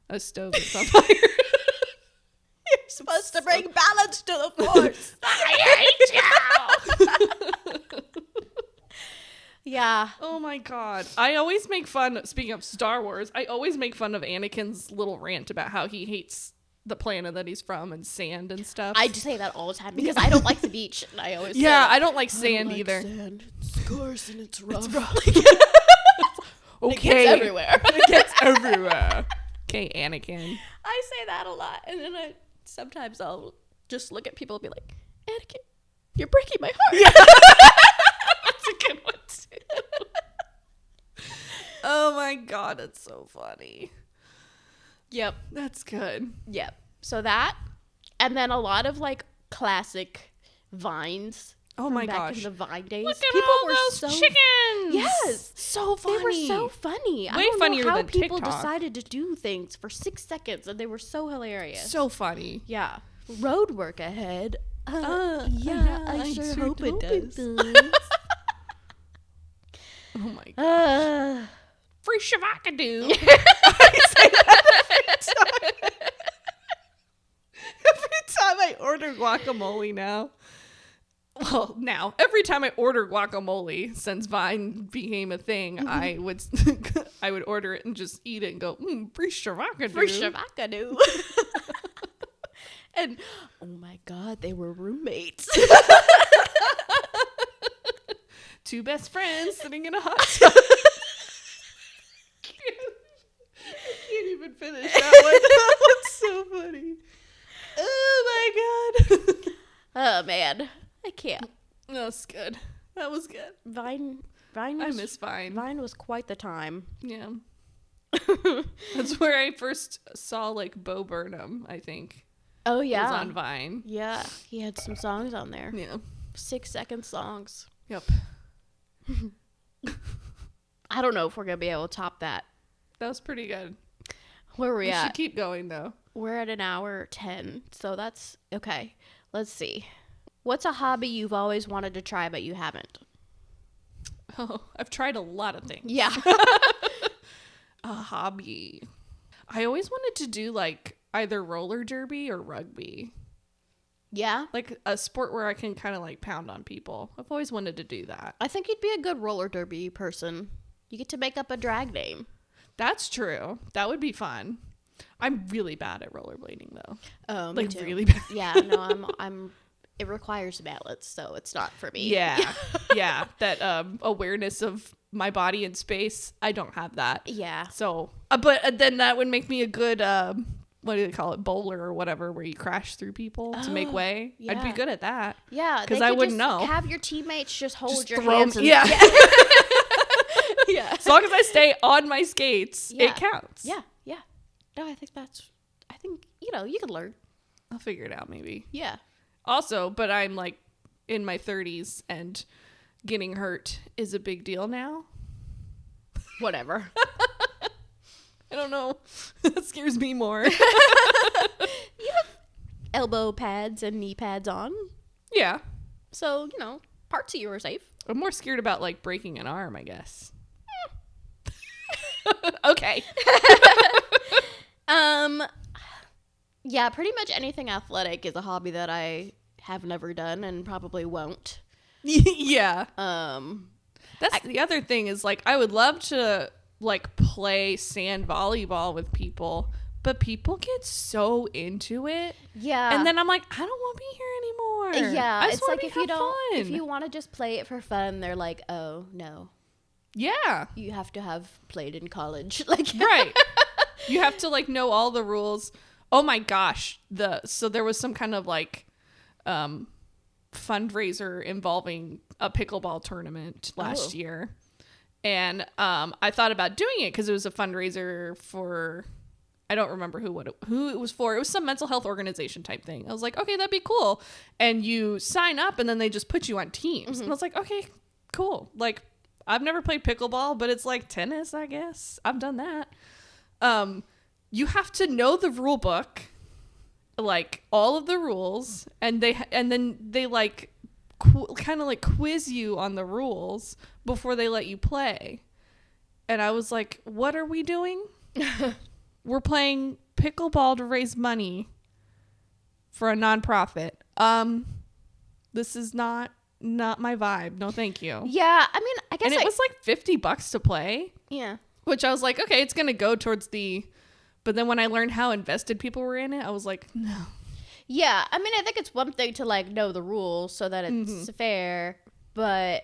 [SPEAKER 2] a stove that's on fire.
[SPEAKER 1] You're supposed to bring balance to the Force. I hate you. Yeah.
[SPEAKER 2] Oh my god. I always make fun, speaking of Star Wars, I always make fun of Anakin's little rant about how he hates the planet that he's from and sand and stuff.
[SPEAKER 1] I just say that all the time because I don't like the beach. And I always
[SPEAKER 2] yeah,
[SPEAKER 1] say
[SPEAKER 2] I don't like sand either.
[SPEAKER 1] Sand. It's coarse and it's rough.
[SPEAKER 2] Okay.
[SPEAKER 1] It gets everywhere.
[SPEAKER 2] It gets everywhere. Okay, Anakin.
[SPEAKER 1] I say that a lot, and then sometimes I'll just look at people and be like, Anakin, you're breaking my heart.
[SPEAKER 2] Yeah. That's a good one too. Oh my god, that's so funny.
[SPEAKER 1] Yep.
[SPEAKER 2] That's good.
[SPEAKER 1] Yep. So that, and then a lot of like classic vines.
[SPEAKER 2] Oh
[SPEAKER 1] from
[SPEAKER 2] my
[SPEAKER 1] back
[SPEAKER 2] gosh.
[SPEAKER 1] in the Vine days.
[SPEAKER 2] Look at
[SPEAKER 1] People
[SPEAKER 2] all
[SPEAKER 1] were
[SPEAKER 2] those
[SPEAKER 1] so
[SPEAKER 2] chickens.
[SPEAKER 1] Yes.
[SPEAKER 2] So funny.
[SPEAKER 1] They were so funny. I
[SPEAKER 2] Way
[SPEAKER 1] don't
[SPEAKER 2] funnier
[SPEAKER 1] know how
[SPEAKER 2] than
[SPEAKER 1] people
[SPEAKER 2] TikTok.
[SPEAKER 1] decided to do things for 6 seconds, and they were so hilarious.
[SPEAKER 2] So funny.
[SPEAKER 1] Yeah. Road work ahead.
[SPEAKER 2] Yeah,
[SPEAKER 1] I sure hope it does.
[SPEAKER 2] Oh my god. Free Shavakadoo. Every time I order guacamole now. Well, now every time I order guacamole since Vine became a thing, I would order it and just eat it and go, free Shavakadoo.
[SPEAKER 1] For Shavakadoo. And oh my god, they were roommates.
[SPEAKER 2] Two best friends sitting in a hot tub. I can't even finish that one. That one's so funny. Oh my god.
[SPEAKER 1] Oh man, I can't.
[SPEAKER 2] That was good. That was good.
[SPEAKER 1] Vine
[SPEAKER 2] I
[SPEAKER 1] was,
[SPEAKER 2] miss Vine.
[SPEAKER 1] Vine was quite the time.
[SPEAKER 2] Yeah. That's where I first saw like Bo Burnham, I think.
[SPEAKER 1] Oh
[SPEAKER 2] Was
[SPEAKER 1] yeah.
[SPEAKER 2] on Vine.
[SPEAKER 1] Yeah, he had some songs on there.
[SPEAKER 2] Yeah.
[SPEAKER 1] 6-second songs.
[SPEAKER 2] Yep.
[SPEAKER 1] I don't know if we're gonna be able to top that.
[SPEAKER 2] That was pretty good.
[SPEAKER 1] Where are we
[SPEAKER 2] We should
[SPEAKER 1] at?
[SPEAKER 2] keep going though.
[SPEAKER 1] We're at an hour 10, so that's okay. Let's see. What's a hobby you've always wanted to try but you haven't?
[SPEAKER 2] Oh, I've tried a lot of things.
[SPEAKER 1] Yeah.
[SPEAKER 2] A hobby. I always wanted to do like either roller derby or rugby.
[SPEAKER 1] Yeah.
[SPEAKER 2] Like a sport where I can kind of like pound on people. I've always wanted to do that.
[SPEAKER 1] I think you'd be a good roller derby person. You get to make up a drag name.
[SPEAKER 2] That's true. That would be fun. I'm really bad at rollerblading though.
[SPEAKER 1] Oh,
[SPEAKER 2] like
[SPEAKER 1] me too.
[SPEAKER 2] really bad.
[SPEAKER 1] Yeah, no, I'm it requires balance, so it's not for me.
[SPEAKER 2] Yeah. Yeah. That awareness of my body in space, I don't have that.
[SPEAKER 1] Yeah.
[SPEAKER 2] So, but then that would make me a good, what do they call it? Bowler or whatever, where you crash through people to make way.
[SPEAKER 1] Yeah.
[SPEAKER 2] I'd be good at that.
[SPEAKER 1] Yeah.
[SPEAKER 2] Because
[SPEAKER 1] they
[SPEAKER 2] I
[SPEAKER 1] could
[SPEAKER 2] wouldn't
[SPEAKER 1] just
[SPEAKER 2] know.
[SPEAKER 1] Have your teammates just hold
[SPEAKER 2] Just
[SPEAKER 1] your
[SPEAKER 2] throw 'em-
[SPEAKER 1] hands. And,
[SPEAKER 2] yeah.
[SPEAKER 1] Yeah.
[SPEAKER 2] As long as I stay on my skates,
[SPEAKER 1] Yeah.
[SPEAKER 2] it counts.
[SPEAKER 1] Yeah. Yeah. No, I think, you could learn.
[SPEAKER 2] I'll figure it out maybe.
[SPEAKER 1] Yeah.
[SPEAKER 2] Also, but I'm like in my 30s and getting hurt is a big deal now.
[SPEAKER 1] Whatever.
[SPEAKER 2] I don't know. That scares me more.
[SPEAKER 1] Elbow pads and knee pads on.
[SPEAKER 2] Yeah.
[SPEAKER 1] So, parts of you are safe.
[SPEAKER 2] I'm more scared about like breaking an arm, I guess. Okay.
[SPEAKER 1] Yeah, pretty much anything athletic is a hobby that I have never done and probably won't.
[SPEAKER 2] Yeah.
[SPEAKER 1] Um,
[SPEAKER 2] That's the other thing is like I would love to like play sand volleyball with people, but people get so into it.
[SPEAKER 1] yeah.
[SPEAKER 2] And then I'm like, I don't want to be here anymore.
[SPEAKER 1] Yeah,
[SPEAKER 2] I just
[SPEAKER 1] it's
[SPEAKER 2] wanna
[SPEAKER 1] like
[SPEAKER 2] have
[SPEAKER 1] if
[SPEAKER 2] fun.
[SPEAKER 1] you want to just play it for fun, they're like, "Oh, no.
[SPEAKER 2] Yeah.
[SPEAKER 1] You have to have played in college." Like
[SPEAKER 2] Right. You have to like know all the rules. Oh my gosh. So there was some kind of like fundraiser involving a pickleball tournament last year. And I thought about doing it because it was a fundraiser for, I don't remember who it was for. It was some mental health organization type thing. I was like, okay, that'd be cool. And you sign up and then they just put you on teams. And I was like, okay, cool. Like I've never played pickleball, but it's like tennis, I guess. I've done that. You have to know the rule book, like all of the rules, and then they like kind of like quiz you on the rules before they let you play. And I was like, what are we doing? We're playing pickleball to raise money for a nonprofit. This is not my vibe. No, thank you.
[SPEAKER 1] Yeah, I mean, I guess
[SPEAKER 2] And it was like $50 to play,
[SPEAKER 1] yeah.
[SPEAKER 2] which I was like, okay, it's going to go towards but then when I learned how invested people were in it, I was like, no.
[SPEAKER 1] Yeah, I mean, I think it's one thing to like know the rules so that it's fair, but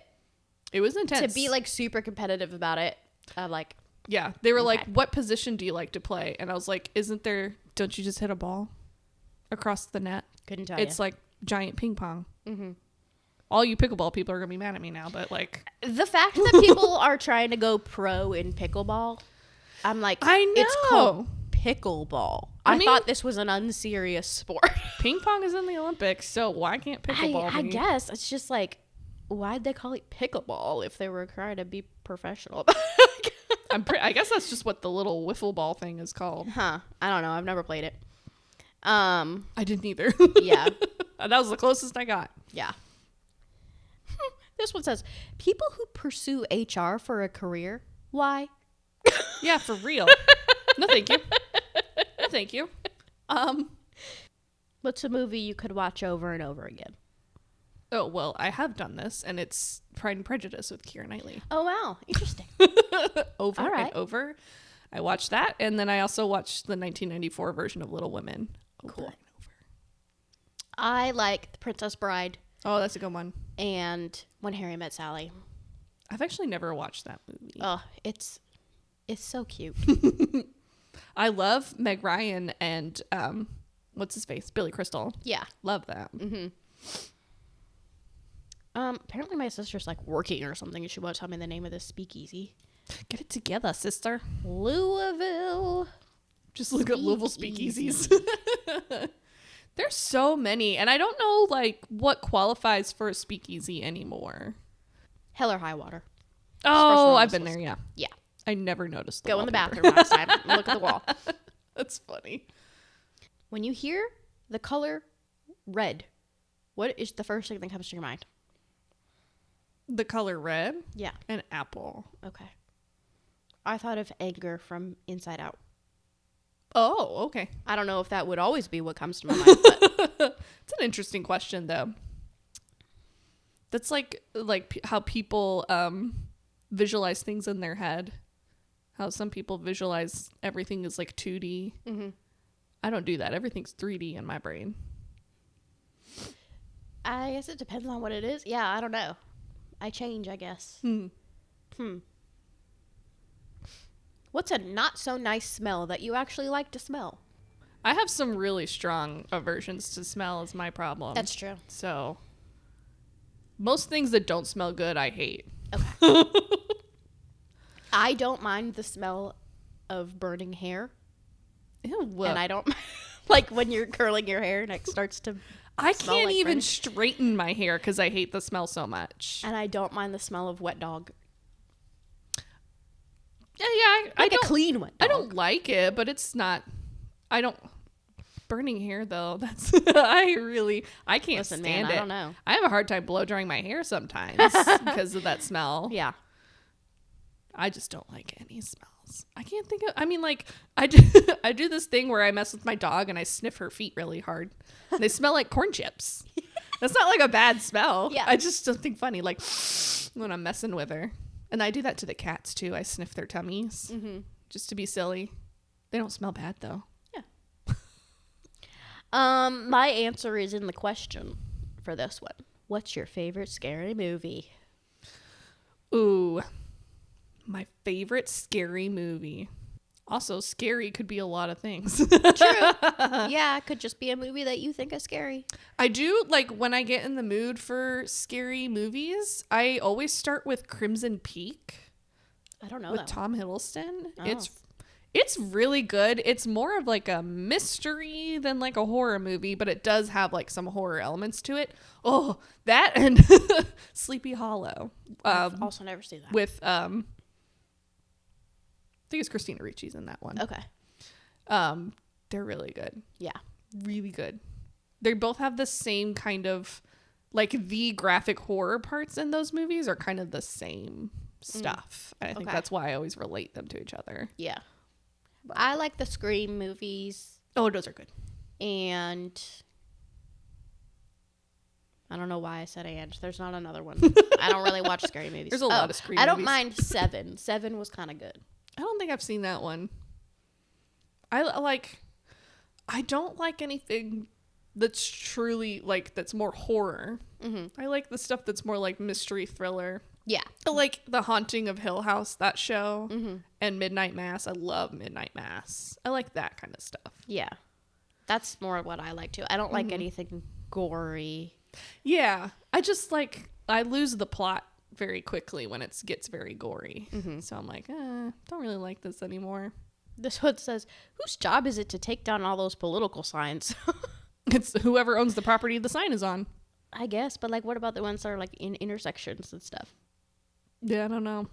[SPEAKER 2] It was intense.
[SPEAKER 1] to be like super competitive about it, like,
[SPEAKER 2] yeah, they were like,
[SPEAKER 1] Okay.
[SPEAKER 2] what position do you like to play? And I was like, don't you just hit a ball across the net?
[SPEAKER 1] couldn't tell
[SPEAKER 2] It's like giant ping pong. All you pickleball people are going to be mad at me now, but like,
[SPEAKER 1] the fact that people are trying to go pro in pickleball, I'm like,
[SPEAKER 2] I know.
[SPEAKER 1] it's called pickleball.
[SPEAKER 2] I
[SPEAKER 1] I
[SPEAKER 2] mean-
[SPEAKER 1] thought this was an unserious sport.
[SPEAKER 2] ping pong is in the Olympics, so why can't pickleball
[SPEAKER 1] I
[SPEAKER 2] be?
[SPEAKER 1] guess it's just like, why'd they call it pickleball if they were trying to be professional?
[SPEAKER 2] I guess that's just what the little wiffle ball thing is called.
[SPEAKER 1] Huh? I don't know. I've never played it.
[SPEAKER 2] I didn't either.
[SPEAKER 1] Yeah,
[SPEAKER 2] That was the closest I got.
[SPEAKER 1] yeah. This one says, people who pursue HR for a career. Why?
[SPEAKER 2] Yeah, for real. No, thank you. No, thank you.
[SPEAKER 1] What's a movie you could watch over and over again?
[SPEAKER 2] Oh, well, I have done this, and it's Pride and Prejudice with Keira Knightley.
[SPEAKER 1] Oh, wow. Interesting.
[SPEAKER 2] Over
[SPEAKER 1] All right.
[SPEAKER 2] and over. I watched that, and then I also watched the 1994 version of Little Women.
[SPEAKER 1] Cool.
[SPEAKER 2] Over and over.
[SPEAKER 1] I like The Princess Bride
[SPEAKER 2] Oh, that's a good one.
[SPEAKER 1] and When Harry Met Sally.
[SPEAKER 2] I've actually never watched that movie.
[SPEAKER 1] Oh, it's so cute.
[SPEAKER 2] I love Meg Ryan and what's his face? Billy Crystal.
[SPEAKER 1] Yeah.
[SPEAKER 2] Love that.
[SPEAKER 1] Apparently my sister's like working or something and she won't tell me the name of this speakeasy.
[SPEAKER 2] Get it together, sister.
[SPEAKER 1] Louisville.
[SPEAKER 2] Just look at Louisville speakeasies. There's so many, and I don't know like what qualifies for a speakeasy anymore.
[SPEAKER 1] Hell or High Water.
[SPEAKER 2] Oh,
[SPEAKER 1] one
[SPEAKER 2] I've
[SPEAKER 1] on
[SPEAKER 2] been
[SPEAKER 1] this
[SPEAKER 2] there. Yeah,
[SPEAKER 1] Yeah.
[SPEAKER 2] I never noticed.
[SPEAKER 1] Go in the
[SPEAKER 2] wallpaper.
[SPEAKER 1] bathroom last time and look at the wall.
[SPEAKER 2] That's funny.
[SPEAKER 1] When you hear the color red, what is the first thing that comes to your mind?
[SPEAKER 2] The color red.
[SPEAKER 1] Yeah.
[SPEAKER 2] An apple.
[SPEAKER 1] Okay. I thought of anger from Inside Out.
[SPEAKER 2] Oh, okay.
[SPEAKER 1] I don't know if that would always be what comes to my mind, but
[SPEAKER 2] It's an interesting question, though. That's like how people visualize things in their head. How some people visualize everything is like 2D.
[SPEAKER 1] mm-hmm.
[SPEAKER 2] I don't do that. Everything's 3D in my brain.
[SPEAKER 1] I guess it depends on what it is. Yeah, I don't know. I change, I guess. What's a not so nice smell that you actually like to smell?
[SPEAKER 2] I have some really strong aversions to smell is my problem.
[SPEAKER 1] That's true.
[SPEAKER 2] So most things that don't smell good, I hate.
[SPEAKER 1] Okay. I don't mind the smell of burning hair.
[SPEAKER 2] Ew.
[SPEAKER 1] And I don't like when you're curling your hair and it starts to
[SPEAKER 2] I
[SPEAKER 1] smell
[SPEAKER 2] can't
[SPEAKER 1] like
[SPEAKER 2] even
[SPEAKER 1] burning.
[SPEAKER 2] straighten my hair because I hate the smell so much.
[SPEAKER 1] And I don't mind the smell of wet dog.
[SPEAKER 2] Yeah, I
[SPEAKER 1] Like a
[SPEAKER 2] don't,
[SPEAKER 1] clean wet dog.
[SPEAKER 2] I don't like it, but it's not. I don't. Burning hair though, that's I can't
[SPEAKER 1] Listen,
[SPEAKER 2] stand
[SPEAKER 1] man,
[SPEAKER 2] it.
[SPEAKER 1] I don't know.
[SPEAKER 2] I have a hard time blow drying my hair sometimes because of that smell.
[SPEAKER 1] Yeah.
[SPEAKER 2] I just don't like any smells. I can't think of. I mean, like I do this thing where I mess with my dog and I sniff her feet really hard. They smell like corn chips. That's not like a bad smell.
[SPEAKER 1] Yeah.
[SPEAKER 2] I just something funny like when I'm messing with her, and I do that to the cats too. I sniff their tummies just to be silly. They don't smell bad though.
[SPEAKER 1] My answer is in the question for this one. What's your favorite scary movie?
[SPEAKER 2] Ooh, my favorite scary movie. Also, scary could be a lot of things.
[SPEAKER 1] True. Yeah, it could just be a movie that you think is scary.
[SPEAKER 2] I do, like, when I get in the mood for scary movies, I always start with Crimson Peak
[SPEAKER 1] I don't know
[SPEAKER 2] with
[SPEAKER 1] that
[SPEAKER 2] Tom Hiddleston.
[SPEAKER 1] Oh.
[SPEAKER 2] It's really good. It's more of like a mystery than like a horror movie, but it does have like some horror elements to it. Oh, that and Sleepy Hollow.
[SPEAKER 1] one. I've also never seen that.
[SPEAKER 2] With I think it's Christina Ricci's in that one.
[SPEAKER 1] Okay.
[SPEAKER 2] They're really good.
[SPEAKER 1] Yeah.
[SPEAKER 2] Really good. They both have the same kind of, like, the graphic horror parts in those movies are kind of the same stuff. And I think
[SPEAKER 1] Okay.
[SPEAKER 2] that's why I always relate them to each other.
[SPEAKER 1] Yeah. I like the Scream movies,
[SPEAKER 2] Oh, those are good.
[SPEAKER 1] and I don't know why I said and. There's not another one. I don't really watch scary movies.
[SPEAKER 2] There's a lot of Scream
[SPEAKER 1] I don't
[SPEAKER 2] movies.
[SPEAKER 1] mind Seven. Seven was kind of good.
[SPEAKER 2] I don't think I've seen that one. I don't like anything that's truly, like, that's more horror. I like the stuff that's more like mystery thriller.
[SPEAKER 1] Yeah.
[SPEAKER 2] Like The Haunting of Hill House, that show, and Midnight Mass. I love Midnight Mass. I like that kind of stuff.
[SPEAKER 1] Yeah. That's more what I like too. I don't like anything gory.
[SPEAKER 2] Yeah, I just I lose the plot very quickly when it gets very gory. So I'm like, don't really like this anymore.
[SPEAKER 1] This one says, whose job is it to take down all those political signs?
[SPEAKER 2] It's whoever owns the property the sign is on.
[SPEAKER 1] I guess, but like, what about the ones that are like in intersections and stuff?
[SPEAKER 2] Yeah, I don't know.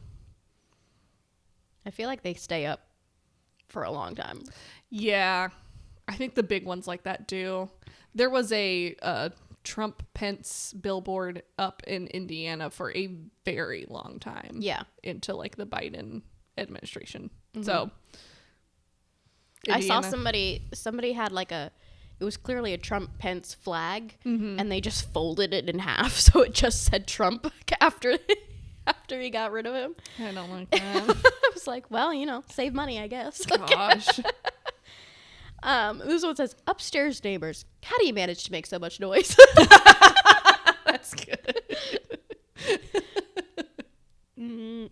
[SPEAKER 1] I feel like they stay up for a long time.
[SPEAKER 2] Yeah, I think the big ones like that do. There was a Trump Pence billboard up in Indiana for a very long time.
[SPEAKER 1] Yeah.
[SPEAKER 2] Into like the Biden administration. So
[SPEAKER 1] I saw
[SPEAKER 2] Indiana.
[SPEAKER 1] somebody had like it was clearly a Trump Pence flag, and they just folded it in half so it just said Trump after he got rid of him.
[SPEAKER 2] I don't like that.
[SPEAKER 1] I was like, well, save money, I guess.
[SPEAKER 2] Gosh.
[SPEAKER 1] This one says, upstairs neighbors, how do you manage to make so much noise?
[SPEAKER 2] That's good.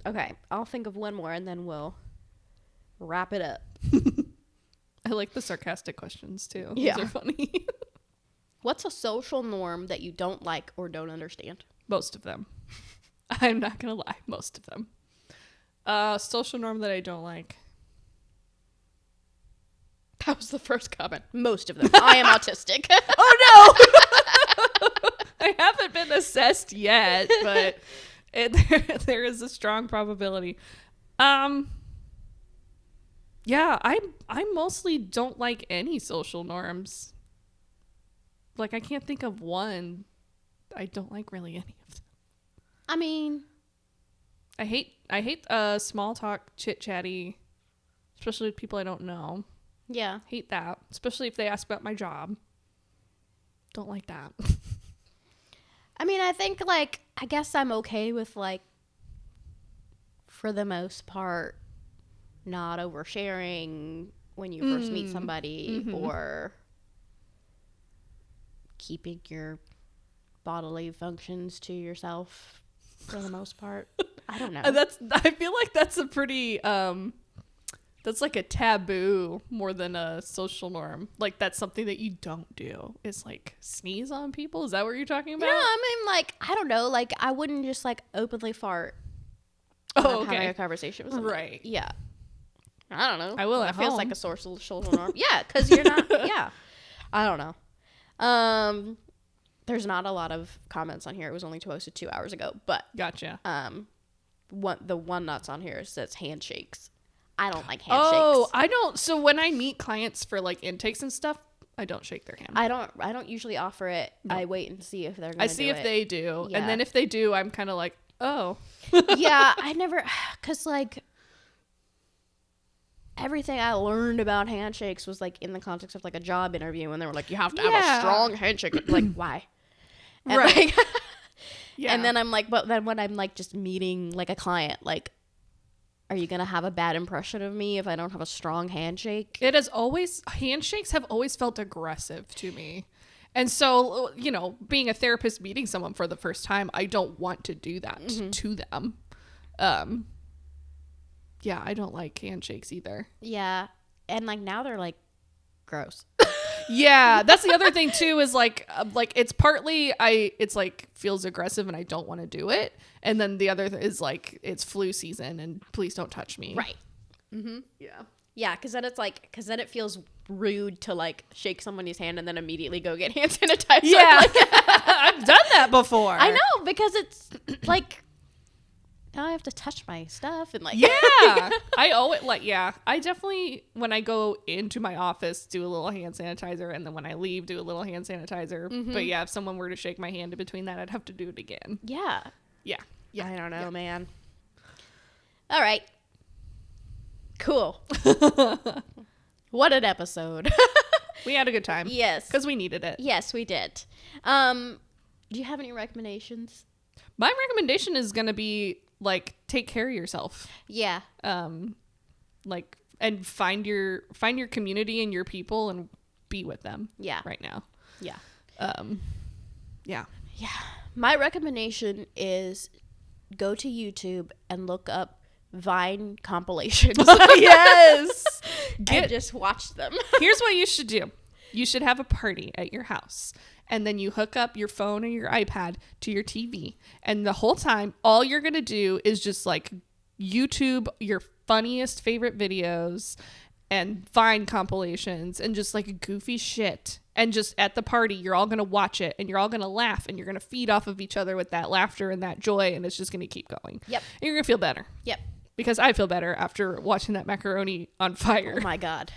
[SPEAKER 1] Okay, I'll think of one more and then we'll wrap it up.
[SPEAKER 2] I like the sarcastic questions too.
[SPEAKER 1] Yeah.
[SPEAKER 2] Those are funny.
[SPEAKER 1] What's a social norm that you don't like or don't understand?
[SPEAKER 2] Most of them. I'm not gonna lie, most of them. Social norm that I don't like.
[SPEAKER 1] That was the first comment. Most of them. I am autistic.
[SPEAKER 2] Oh no! I haven't been assessed yet, but there is a strong probability. Yeah, I mostly don't like any social norms. Like, I can't think of one. I don't like really any of them.
[SPEAKER 1] I mean,
[SPEAKER 2] I hate small talk, chit chatty, especially with people I don't know.
[SPEAKER 1] Yeah.
[SPEAKER 2] Hate that. Especially if they ask about my job. Don't like that.
[SPEAKER 1] I mean, I think, like, I guess I'm okay with, like, for the most part, not oversharing when you first meet somebody or keeping your bodily functions to yourself for the most part. I don't know.
[SPEAKER 2] I feel like that's a pretty that's like a taboo more than a social norm. Like that's something that you don't do. Is like sneeze on people. Is that what you're talking about?
[SPEAKER 1] Yeah, I mean, like, I don't know. Like, I wouldn't just, like, openly fart when I'm having a conversation with somebody.
[SPEAKER 2] Right.
[SPEAKER 1] Yeah. I don't know.
[SPEAKER 2] I will
[SPEAKER 1] It
[SPEAKER 2] at
[SPEAKER 1] feels
[SPEAKER 2] home.
[SPEAKER 1] like a social norm. Yeah, because you're not. Yeah. I don't know. There's not a lot of comments on here. It was only posted 2 hours ago. But
[SPEAKER 2] Gotcha.
[SPEAKER 1] the one that's on here says handshakes. I don't like handshakes.
[SPEAKER 2] Oh, I don't. So when I meet clients for like intakes and stuff, I don't shake their hand.
[SPEAKER 1] I don't usually offer it. No. I wait and see if they're gonna
[SPEAKER 2] I see if they do.
[SPEAKER 1] Yeah.
[SPEAKER 2] And then if they do, I'm kind of like, oh.
[SPEAKER 1] Yeah, I never, because, like, everything I learned about handshakes was, like, in the context of, like, a job interview, and they were like, you have to have a strong handshake. Like, why? And,
[SPEAKER 2] Right.
[SPEAKER 1] like,
[SPEAKER 2] Yeah.
[SPEAKER 1] and then I'm like, but then when I'm, like, just meeting, like, a client, like, are you going to have a bad impression of me if I don't have a strong handshake?
[SPEAKER 2] Handshakes have always felt aggressive to me. And so, you know, being a therapist meeting someone for the first time, I don't want to do that to them. Yeah, I don't like handshakes either.
[SPEAKER 1] Yeah. And, like, now they're, like, gross.
[SPEAKER 2] Yeah, that's the other thing too is like it's partly it's like feels aggressive and I don't want to do it, and then the other is like it's flu season and please don't touch me.
[SPEAKER 1] Right.
[SPEAKER 2] Mm-hmm. Yeah.
[SPEAKER 1] Yeah, because then it feels rude to, like, shake somebody's hand and then immediately go get hand sanitizer.
[SPEAKER 2] Yeah,
[SPEAKER 1] like,
[SPEAKER 2] I've done that before.
[SPEAKER 1] I know, because it's like now I have to touch my stuff and, like,
[SPEAKER 2] Yeah, I always I definitely when I go into my office do a little hand sanitizer, and then when I leave do a little hand sanitizer. But yeah, if someone were to shake my hand in between that, I'd have to do it again.
[SPEAKER 1] Yeah.
[SPEAKER 2] Yeah.
[SPEAKER 1] I don't know, man. All right. Cool. What an episode.
[SPEAKER 2] We had a good time.
[SPEAKER 1] Yes.
[SPEAKER 2] Because we needed it.
[SPEAKER 1] Yes, we did. Do you have any recommendations?
[SPEAKER 2] My recommendation is going to be like take care of yourself.
[SPEAKER 1] Yeah.
[SPEAKER 2] Like and find your community and your people and be with them.
[SPEAKER 1] Yeah.
[SPEAKER 2] Right now.
[SPEAKER 1] Yeah.
[SPEAKER 2] Yeah.
[SPEAKER 1] Yeah. My recommendation is go to YouTube and look up Vine compilations.
[SPEAKER 2] Yes.
[SPEAKER 1] And just watch them.
[SPEAKER 2] Here's what you should do. You should have a party at your house. And then you hook up your phone or your iPad to your TV. And the whole time, all you're going to do is just like YouTube your funniest favorite videos and Vine compilations and just like goofy shit. And just at the party, you're all going to watch it and you're all going to laugh and you're going to feed off of each other with that laughter and that joy. And it's just going to keep going.
[SPEAKER 1] Yep.
[SPEAKER 2] And you're going to feel better.
[SPEAKER 1] Yep.
[SPEAKER 2] Because I feel better after watching that macaroni on fire.
[SPEAKER 1] Oh my God.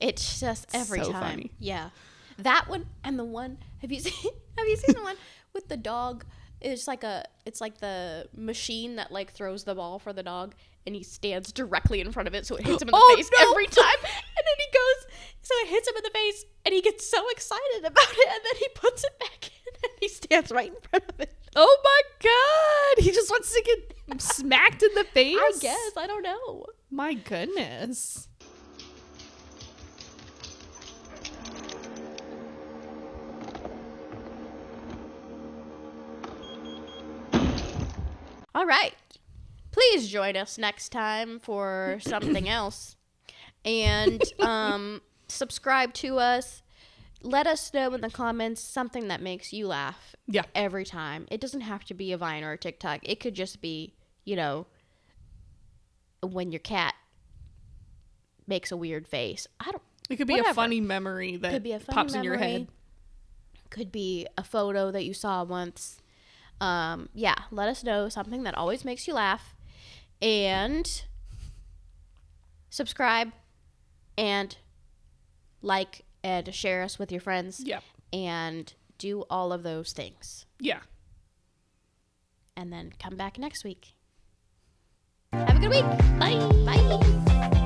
[SPEAKER 1] It's just every
[SPEAKER 2] So
[SPEAKER 1] time.
[SPEAKER 2] funny.
[SPEAKER 1] Yeah. That one and the one, have you seen the one with the dog? It's like the machine that like throws the ball for the dog and he stands directly in front of it so it hits him in the face every time. And then he goes, so it hits him in the face and he gets so excited about it and then he puts it back in and he stands right in front of it.
[SPEAKER 2] Oh my God. He just wants to get smacked in the face?
[SPEAKER 1] I guess. I don't know.
[SPEAKER 2] My goodness.
[SPEAKER 1] All right. Please join us next time for something else. And subscribe to us. Let us know in the comments something that makes you laugh.
[SPEAKER 2] Yeah.
[SPEAKER 1] Every time. It doesn't have to be a Vine or a TikTok. It could just be, you know, when your cat makes a weird face.
[SPEAKER 2] It could be
[SPEAKER 1] whatever.
[SPEAKER 2] a funny memory that
[SPEAKER 1] Could be a funny
[SPEAKER 2] pops in your
[SPEAKER 1] memory.
[SPEAKER 2] head.
[SPEAKER 1] Could be a photo that you saw once. Yeah, let us know something that always makes you laugh. And subscribe and like and share us with your friends.
[SPEAKER 2] Yep.
[SPEAKER 1] And do all of those things.
[SPEAKER 2] Yeah.
[SPEAKER 1] And then come back next week. Have a good week. Bye. Bye.